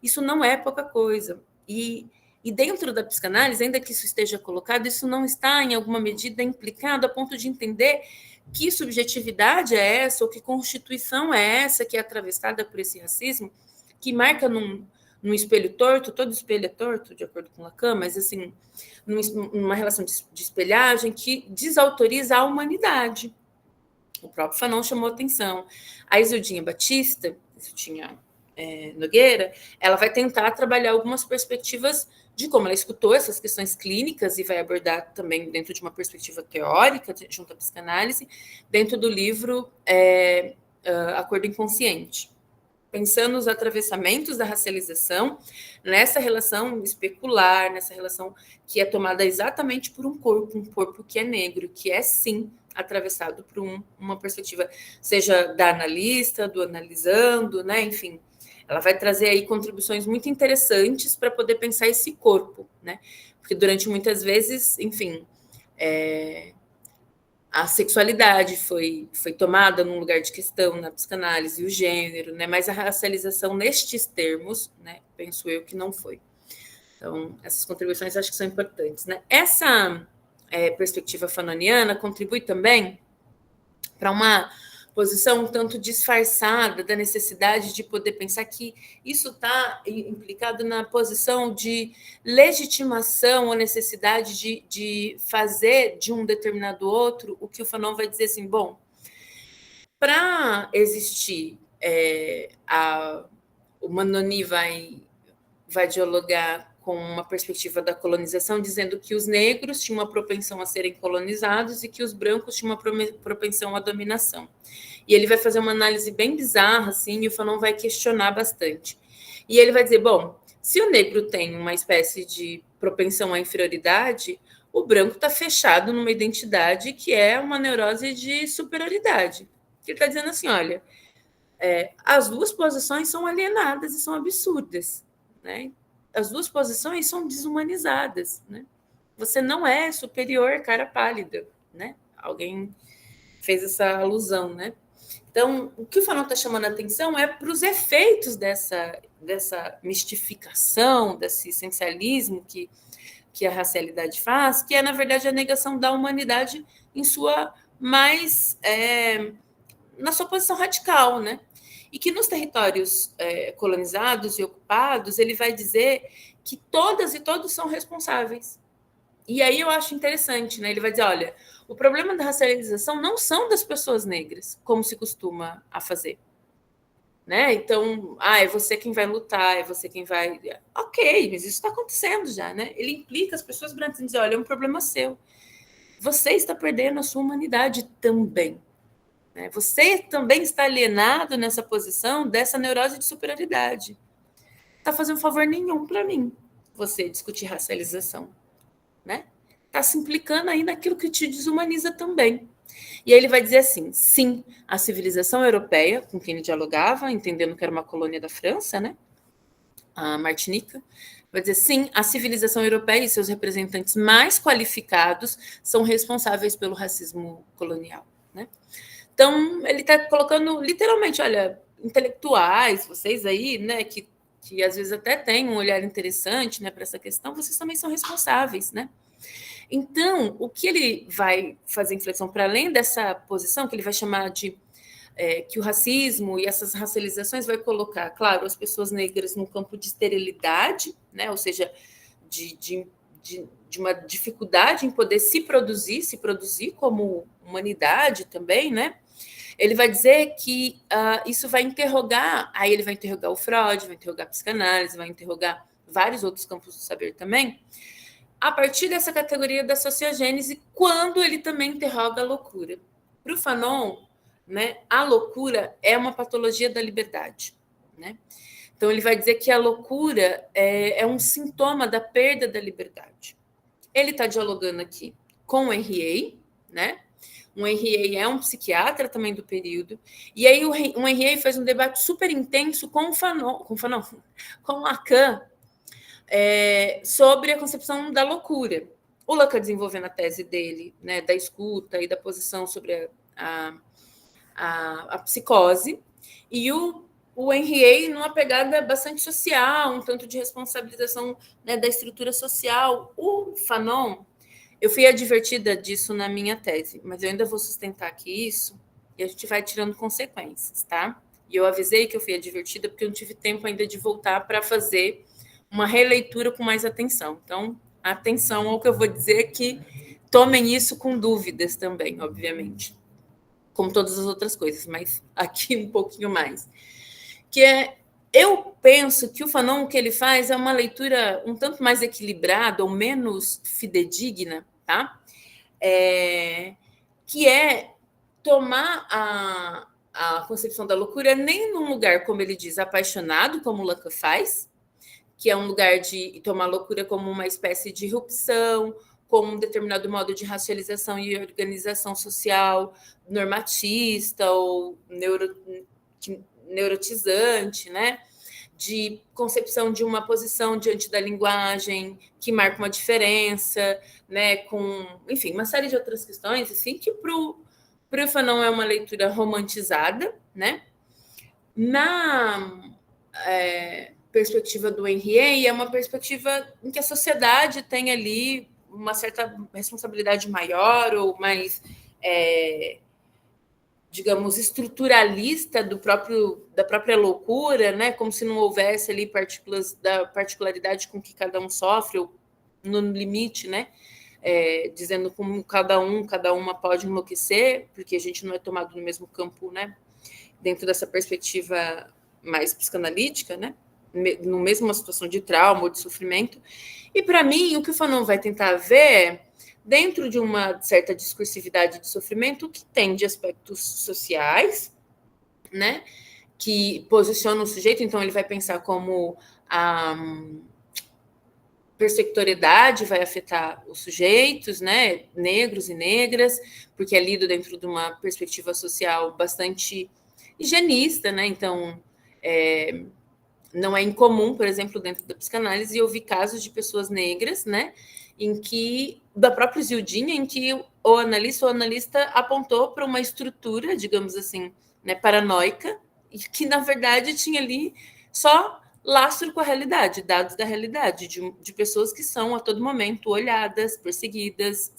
Speaker 2: Isso não é pouca coisa. E dentro da psicanálise, ainda que isso esteja colocado, isso não está, em alguma medida, implicado a ponto de entender que subjetividade é essa, ou que constituição é essa que é atravessada por esse racismo, que marca num espelho torto, todo espelho é torto, de acordo com Lacan, mas assim, numa relação de espelhagem que desautoriza a humanidade. O próprio Fanon chamou atenção. A Isildinha Batista, Isildinha Nogueira, ela vai tentar trabalhar algumas perspectivas de como ela escutou essas questões clínicas e vai abordar também dentro de uma perspectiva teórica, junto à psicanálise, dentro do livro Acordo Inconsciente, pensando nos atravessamentos da racialização nessa relação especular, nessa relação que é tomada exatamente por um corpo que é negro, que é, sim, atravessado por uma perspectiva, seja da analista, do analisando, né, enfim. Ela vai trazer aí contribuições muito interessantes para poder pensar esse corpo, né? Porque durante muitas vezes, enfim, a sexualidade foi tomada num lugar de questão na psicanálise, o gênero, né? Mas a racialização nestes termos, né? Penso eu que não foi. Então, essas contribuições acho que são importantes, né? Essa perspectiva fanoniana contribui também para uma posição um tanto disfarçada da necessidade de poder pensar que isso está implicado na posição de legitimação ou necessidade de fazer de um determinado outro o que o Fanon vai dizer assim, bom, para existir, o Manoni vai dialogar com uma perspectiva da colonização, dizendo que os negros tinham uma propensão a serem colonizados e que os brancos tinham uma propensão à dominação. E ele vai fazer uma análise bem bizarra, assim, e o Fanon vai questionar bastante. E ele vai dizer, bom, se o negro tem uma espécie de propensão à inferioridade, o branco está fechado numa identidade que é uma neurose de superioridade. Ele está dizendo assim, olha, as duas posições são alienadas e são absurdas, né? As duas posições são desumanizadas, né? Você não é superior, cara pálida, né? Alguém fez essa alusão, né? Então, o que o Fanon está chamando a atenção é para os efeitos dessa mistificação, desse essencialismo que a racialidade faz, que é, na verdade, a negação da humanidade em sua mais... na sua posição radical, né? E que nos territórios colonizados e ocupados, ele vai dizer que todas e todos são responsáveis. E aí eu acho interessante, né? Ele vai dizer, olha, o problema da racialização não são das pessoas negras, como se costuma a fazer. Né? Então, é você quem vai lutar, é você quem vai... Ok, mas isso está acontecendo já, né? Ele implica as pessoas brancas em dizer, olha, é um problema seu. Você está perdendo a sua humanidade também. Você também está alienado nessa posição dessa neurose de superioridade. Não está fazendo favor nenhum para mim você discutir racialização. Né? Está se implicando aí naquilo que te desumaniza também. E aí ele vai dizer assim, sim, a civilização europeia, com quem ele dialogava, entendendo que era uma colônia da França, né? A Martinica, vai dizer, sim, a civilização europeia e seus representantes mais qualificados são responsáveis pelo racismo colonial. Né? Então, ele está colocando, literalmente, olha, intelectuais, vocês aí, né, que às vezes até têm um olhar interessante, né, para essa questão, vocês também são responsáveis, né? Então, o que ele vai fazer inflexão para além dessa posição, que ele vai chamar de que o racismo e essas racializações vai colocar, claro, as pessoas negras num campo de esterilidade, né, ou seja, de uma dificuldade em poder se produzir como humanidade também, né? Ele vai dizer que isso vai interrogar, aí ele vai interrogar o Freud, vai interrogar a psicanálise, vai interrogar vários outros campos do saber também, a partir dessa categoria da sociogênese, quando ele também interroga a loucura. Para o Fanon, né, a loucura é uma patologia da liberdade. Né? Então, ele vai dizer que a loucura é um sintoma da perda da liberdade. Ele está dialogando aqui com o Henriet, né? O Henriet é um psiquiatra também do período, e aí o Henriet faz um debate super intenso com com Lacan, sobre a concepção da loucura. O Lacan desenvolvendo a tese dele, né, da escuta e da posição sobre a psicose, e o Henriet numa pegada bastante social, um tanto de responsabilização, né, da estrutura social. O Fanon, eu fui advertida disso na minha tese, mas eu ainda vou sustentar aqui isso e a gente vai tirando consequências, tá? E eu avisei que eu fui advertida porque eu não tive tempo ainda de voltar para fazer uma releitura com mais atenção. Então, atenção ao que eu vou dizer, que tomem isso com dúvidas também, obviamente, como todas as outras coisas, mas aqui um pouquinho mais. Eu penso que o Fanon, o que ele faz é uma leitura um tanto mais equilibrada ou menos fidedigna, tá? Que é tomar a concepção da loucura nem num lugar, como ele diz, apaixonado, como Lacan faz, que é um lugar de tomar a loucura como uma espécie de irrupção, como um determinado modo de racialização e organização social normatista ou neurotizante, né? De concepção de uma posição diante da linguagem que marca uma diferença, né? Com, enfim, uma série de outras questões, assim, que para o Fanon é uma leitura romantizada, né? Na perspectiva do Henriet, é uma perspectiva em que a sociedade tem ali uma certa responsabilidade maior ou mais, digamos, estruturalista da própria loucura, né? Como se não houvesse ali partículas da particularidade com que cada um sofre, ou no limite, né? Dizendo como cada uma pode enlouquecer, porque a gente não é tomado no mesmo campo, né? Dentro dessa perspectiva mais psicanalítica, né? No mesmo situação de trauma ou de sofrimento. E, para mim, o que o Fanon vai tentar ver é, dentro de uma certa discursividade de sofrimento, o que tem de aspectos sociais, né? Que posiciona o sujeito. Então, ele vai pensar como a persectoriedade vai afetar os sujeitos, né? Negros e negras, porque é lido dentro de uma perspectiva social bastante higienista, né? Então, não é incomum, por exemplo, dentro da psicanálise, eu vi casos de pessoas negras, né, em que, da própria Zildinha, em que o analista apontou para uma estrutura, digamos assim, né, paranoica, e que, na verdade, tinha ali só lastro com a realidade, dados da realidade, de pessoas que são, a todo momento, olhadas, perseguidas,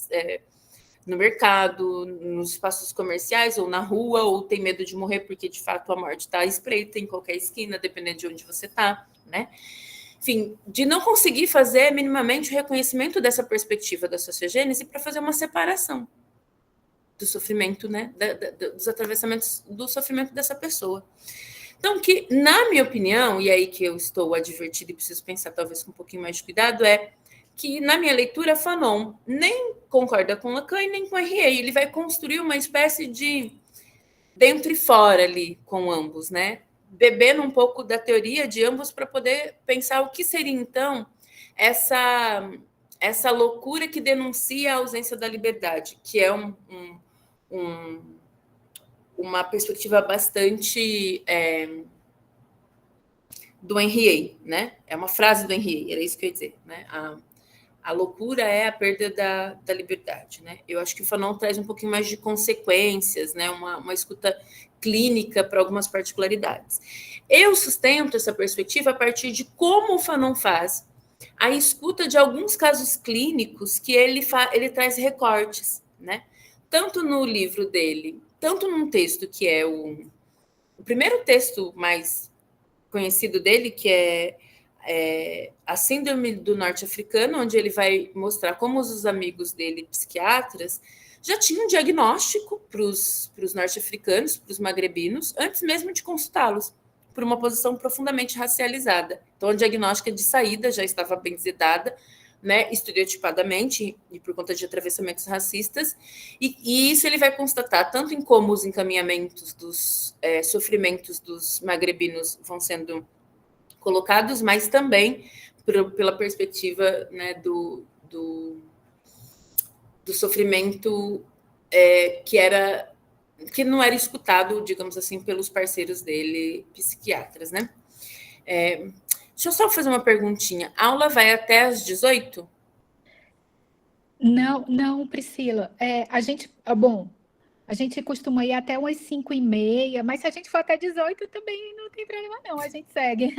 Speaker 2: no mercado, nos espaços comerciais ou na rua, ou tem medo de morrer porque, de fato, a morte está à espreita em qualquer esquina, dependendo de onde você está, né? Enfim, de não conseguir fazer minimamente o reconhecimento dessa perspectiva da sociogênese para fazer uma separação do sofrimento, né? Dos atravessamentos do sofrimento dessa pessoa. Então, que, na minha opinião, e aí que eu estou advertida e preciso pensar talvez com um pouquinho mais de cuidado, que, na minha leitura, Fanon nem concorda com Lacan e nem com Henriet. Ele vai construir uma espécie de dentro e fora ali com ambos, né? Bebendo um pouco da teoria de ambos para poder pensar o que seria, então, essa loucura que denuncia a ausência da liberdade, que é uma perspectiva bastante do Henriet, né? É uma frase do Henriet, era isso que eu ia dizer, né? A loucura é a perda da liberdade, né? Eu acho que o Fanon traz um pouquinho mais de consequências, né? Uma escuta clínica para algumas particularidades. Eu sustento essa perspectiva a partir de como o Fanon faz a escuta de alguns casos clínicos que ele traz recortes, né? Tanto no livro dele, tanto num texto que é o primeiro texto mais conhecido dele, que é a síndrome do norte-africano, onde ele vai mostrar como os amigos dele, psiquiatras, já tinham um diagnóstico para os norte-africanos, para os magrebinos, antes mesmo de consultá-los, por uma posição profundamente racializada. Então, a diagnóstica de saída já estava bem dada, né, estereotipadamente, e por conta de atravessamentos racistas, e isso ele vai constatar tanto em como os encaminhamentos dos sofrimentos dos magrebinos vão sendo colocados, mas também pela perspectiva, né, do sofrimento que não era escutado, digamos assim, pelos parceiros dele, psiquiatras, né? Deixa eu só fazer uma perguntinha. A aula vai até às 18?
Speaker 1: Não, Priscila. A gente costuma ir até umas 5h30, mas se a gente for até 18 também não tem problema não, a gente segue.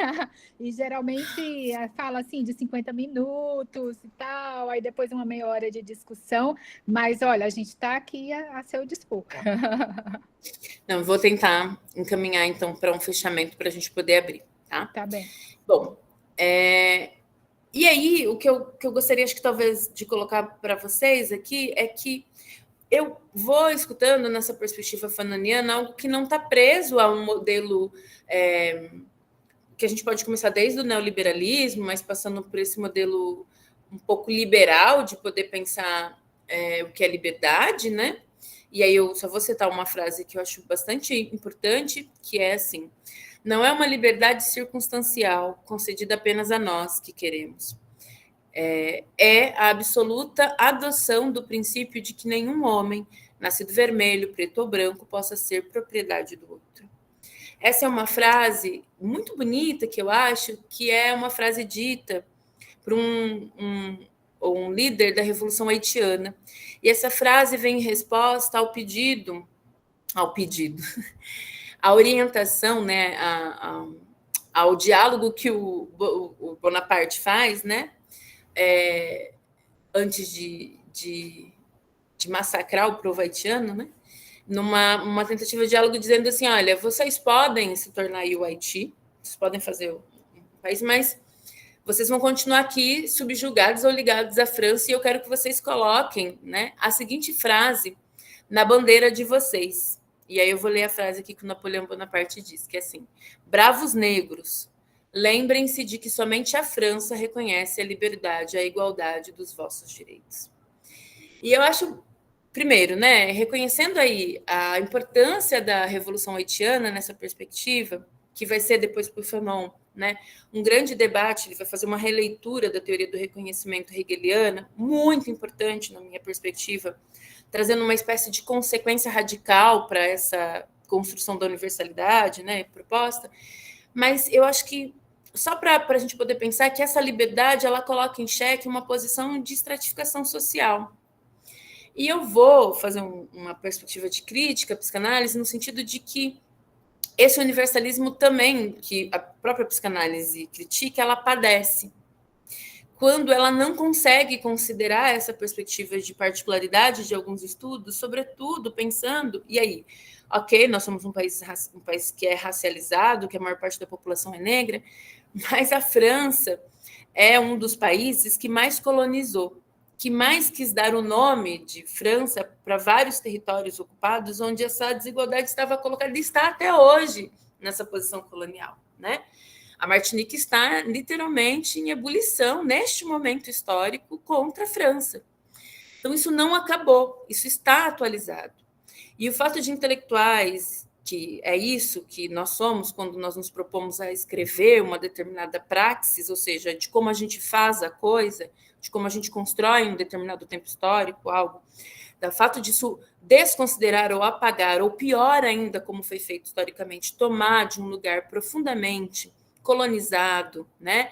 Speaker 1: E geralmente fala assim de 50 minutos e tal, aí depois uma meia hora de discussão, mas olha, a gente está aqui a seu dispor.
Speaker 2: Não, vou tentar encaminhar então para um fechamento para a gente poder abrir, tá?
Speaker 1: Tá bem.
Speaker 2: Bom, e aí o que eu gostaria, acho que talvez de colocar para vocês aqui é que eu vou escutando nessa perspectiva fanoniana algo que não está preso a um modelo que a gente pode começar desde o neoliberalismo, mas passando por esse modelo um pouco liberal de poder pensar o que é liberdade, né? E aí eu só vou citar uma frase que eu acho bastante importante, que é assim: não é uma liberdade circunstancial concedida apenas a nós que queremos. É a absoluta adoção do princípio de que nenhum homem, nascido vermelho, preto ou branco, possa ser propriedade do outro. Essa é uma frase muito bonita, que eu acho que é uma frase dita por um líder da Revolução Haitiana. E essa frase vem em resposta ao pedido, à orientação, né, ao diálogo que o Bonaparte faz, né, antes de massacrar o povo haitiano, né, numa tentativa de diálogo dizendo assim, olha, vocês podem se tornar o Haiti, vocês podem fazer um país, mas vocês vão continuar aqui subjugados ou ligados à França, e eu quero que vocês coloquem, né, a seguinte frase na bandeira de vocês. E aí eu vou ler a frase aqui que o Napoleão Bonaparte diz, que é assim: bravos negros, lembrem-se de que somente a França reconhece a liberdade e a igualdade dos vossos direitos. E eu acho, primeiro, né, reconhecendo aí a importância da Revolução Haitiana nessa perspectiva, que vai ser depois por Fanon, né, um grande debate, ele vai fazer uma releitura da teoria do reconhecimento hegeliana, muito importante na minha perspectiva, trazendo uma espécie de consequência radical para essa construção da universalidade, né, proposta. Mas eu acho que só para a gente poder pensar que essa liberdade ela coloca em xeque uma posição de estratificação social. E eu vou fazer uma perspectiva de crítica à psicanálise no sentido de que esse universalismo também, que a própria psicanálise critica, ela padece quando ela não consegue considerar essa perspectiva de particularidade de alguns estudos, sobretudo pensando, e aí, ok, nós somos um país que é racializado, que a maior parte da população é negra, mas a França é um dos países que mais colonizou, que mais quis dar o nome de França para vários territórios ocupados, onde essa desigualdade estava colocada e está até hoje nessa posição colonial, né? A Martinique está literalmente em ebulição neste momento histórico contra a França. Então isso não acabou, isso está atualizado. E o fato de intelectuais, que é isso que nós somos quando nós nos propomos a escrever uma determinada praxis, ou seja, de como a gente faz a coisa, de como a gente constrói um determinado tempo histórico, algo, do fato disso desconsiderar ou apagar, ou pior ainda, como foi feito historicamente, tomar de um lugar profundamente colonizado, né,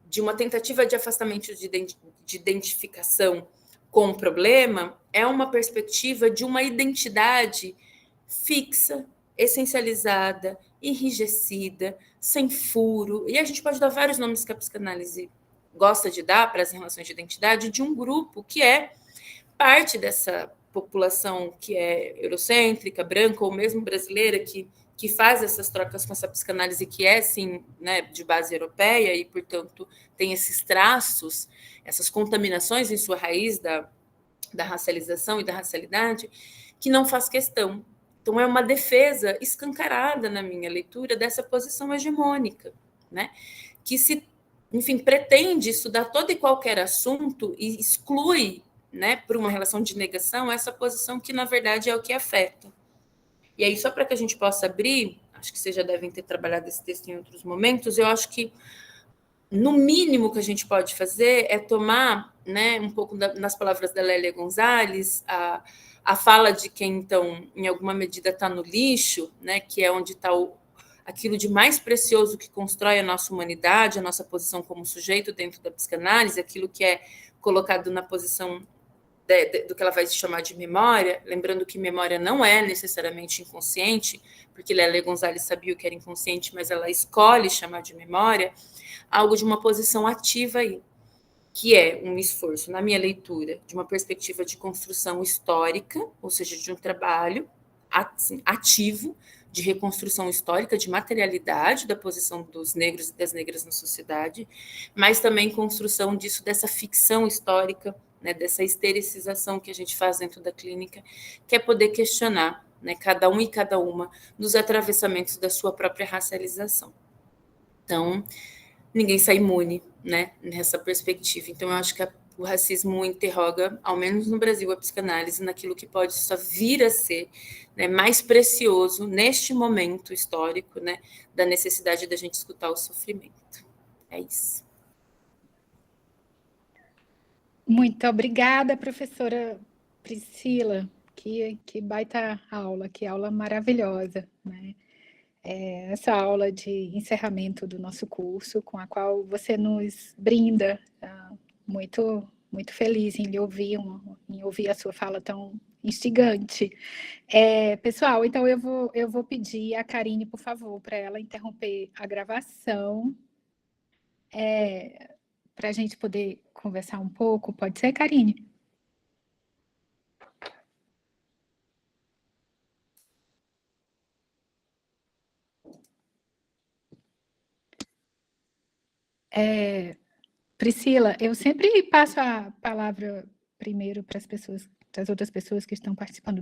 Speaker 2: de uma tentativa de afastamento de identificação com o problema, é uma perspectiva de uma identidade fixa, essencializada, enrijecida, sem furo, e a gente pode dar vários nomes que a psicanálise gosta de dar para as relações de identidade, de um grupo que é parte dessa população que é eurocêntrica, branca, ou mesmo brasileira, que faz essas trocas com essa psicanálise que é, sim, né, de base europeia e, portanto, tem esses traços, essas contaminações em sua raiz da racialização e da racialidade, que não faz questão. Então, é uma defesa escancarada, na minha leitura, dessa posição hegemônica, né, que se, enfim, pretende estudar todo e qualquer assunto e exclui, né, por uma relação de negação, essa posição que, na verdade, é o que afeta. E aí, só para que a gente possa abrir acho que vocês já devem ter trabalhado esse texto em outros momentos, eu acho que, no mínimo que a gente pode fazer é tomar, né, um pouco nas palavras da Lélia Gonzalez, a fala de quem, então, em alguma medida está no lixo, né, que é onde está aquilo de mais precioso que constrói a nossa humanidade, a nossa posição como sujeito dentro da psicanálise, aquilo que é colocado na posição do que ela vai se chamar de memória, lembrando que memória não é necessariamente inconsciente, porque Lélia Gonzalez sabia o que era inconsciente, mas ela escolhe chamar de memória, algo de uma posição ativa aí, que é um esforço, na minha leitura, de uma perspectiva de construção histórica, ou seja, de um trabalho assim, ativo, de reconstrução histórica, de materialidade da posição dos negros e das negras na sociedade, mas também construção disso, dessa ficção histórica, né, dessa estericização que a gente faz dentro da clínica, que é poder questionar, né, cada um e cada uma nos atravessamentos da sua própria racialização. Então, ninguém sai imune, né, nessa perspectiva. Então, eu acho que o racismo interroga, ao menos no Brasil, a psicanálise naquilo que pode só vir a ser, né, mais precioso neste momento histórico, né, da necessidade da gente escutar o sofrimento. É isso.
Speaker 1: Muito obrigada, professora Priscila. Que baita aula, que aula maravilhosa, né? Essa aula de encerramento do nosso curso, com a qual você nos brinda. Muito, muito feliz em ouvir a sua fala tão instigante. Pessoal, então eu vou pedir a Karine, por favor, para ela interromper a gravação, para a gente poder conversar um pouco. Pode ser, Karine? Priscila, eu sempre passo a palavra primeiro para as outras pessoas que estão participando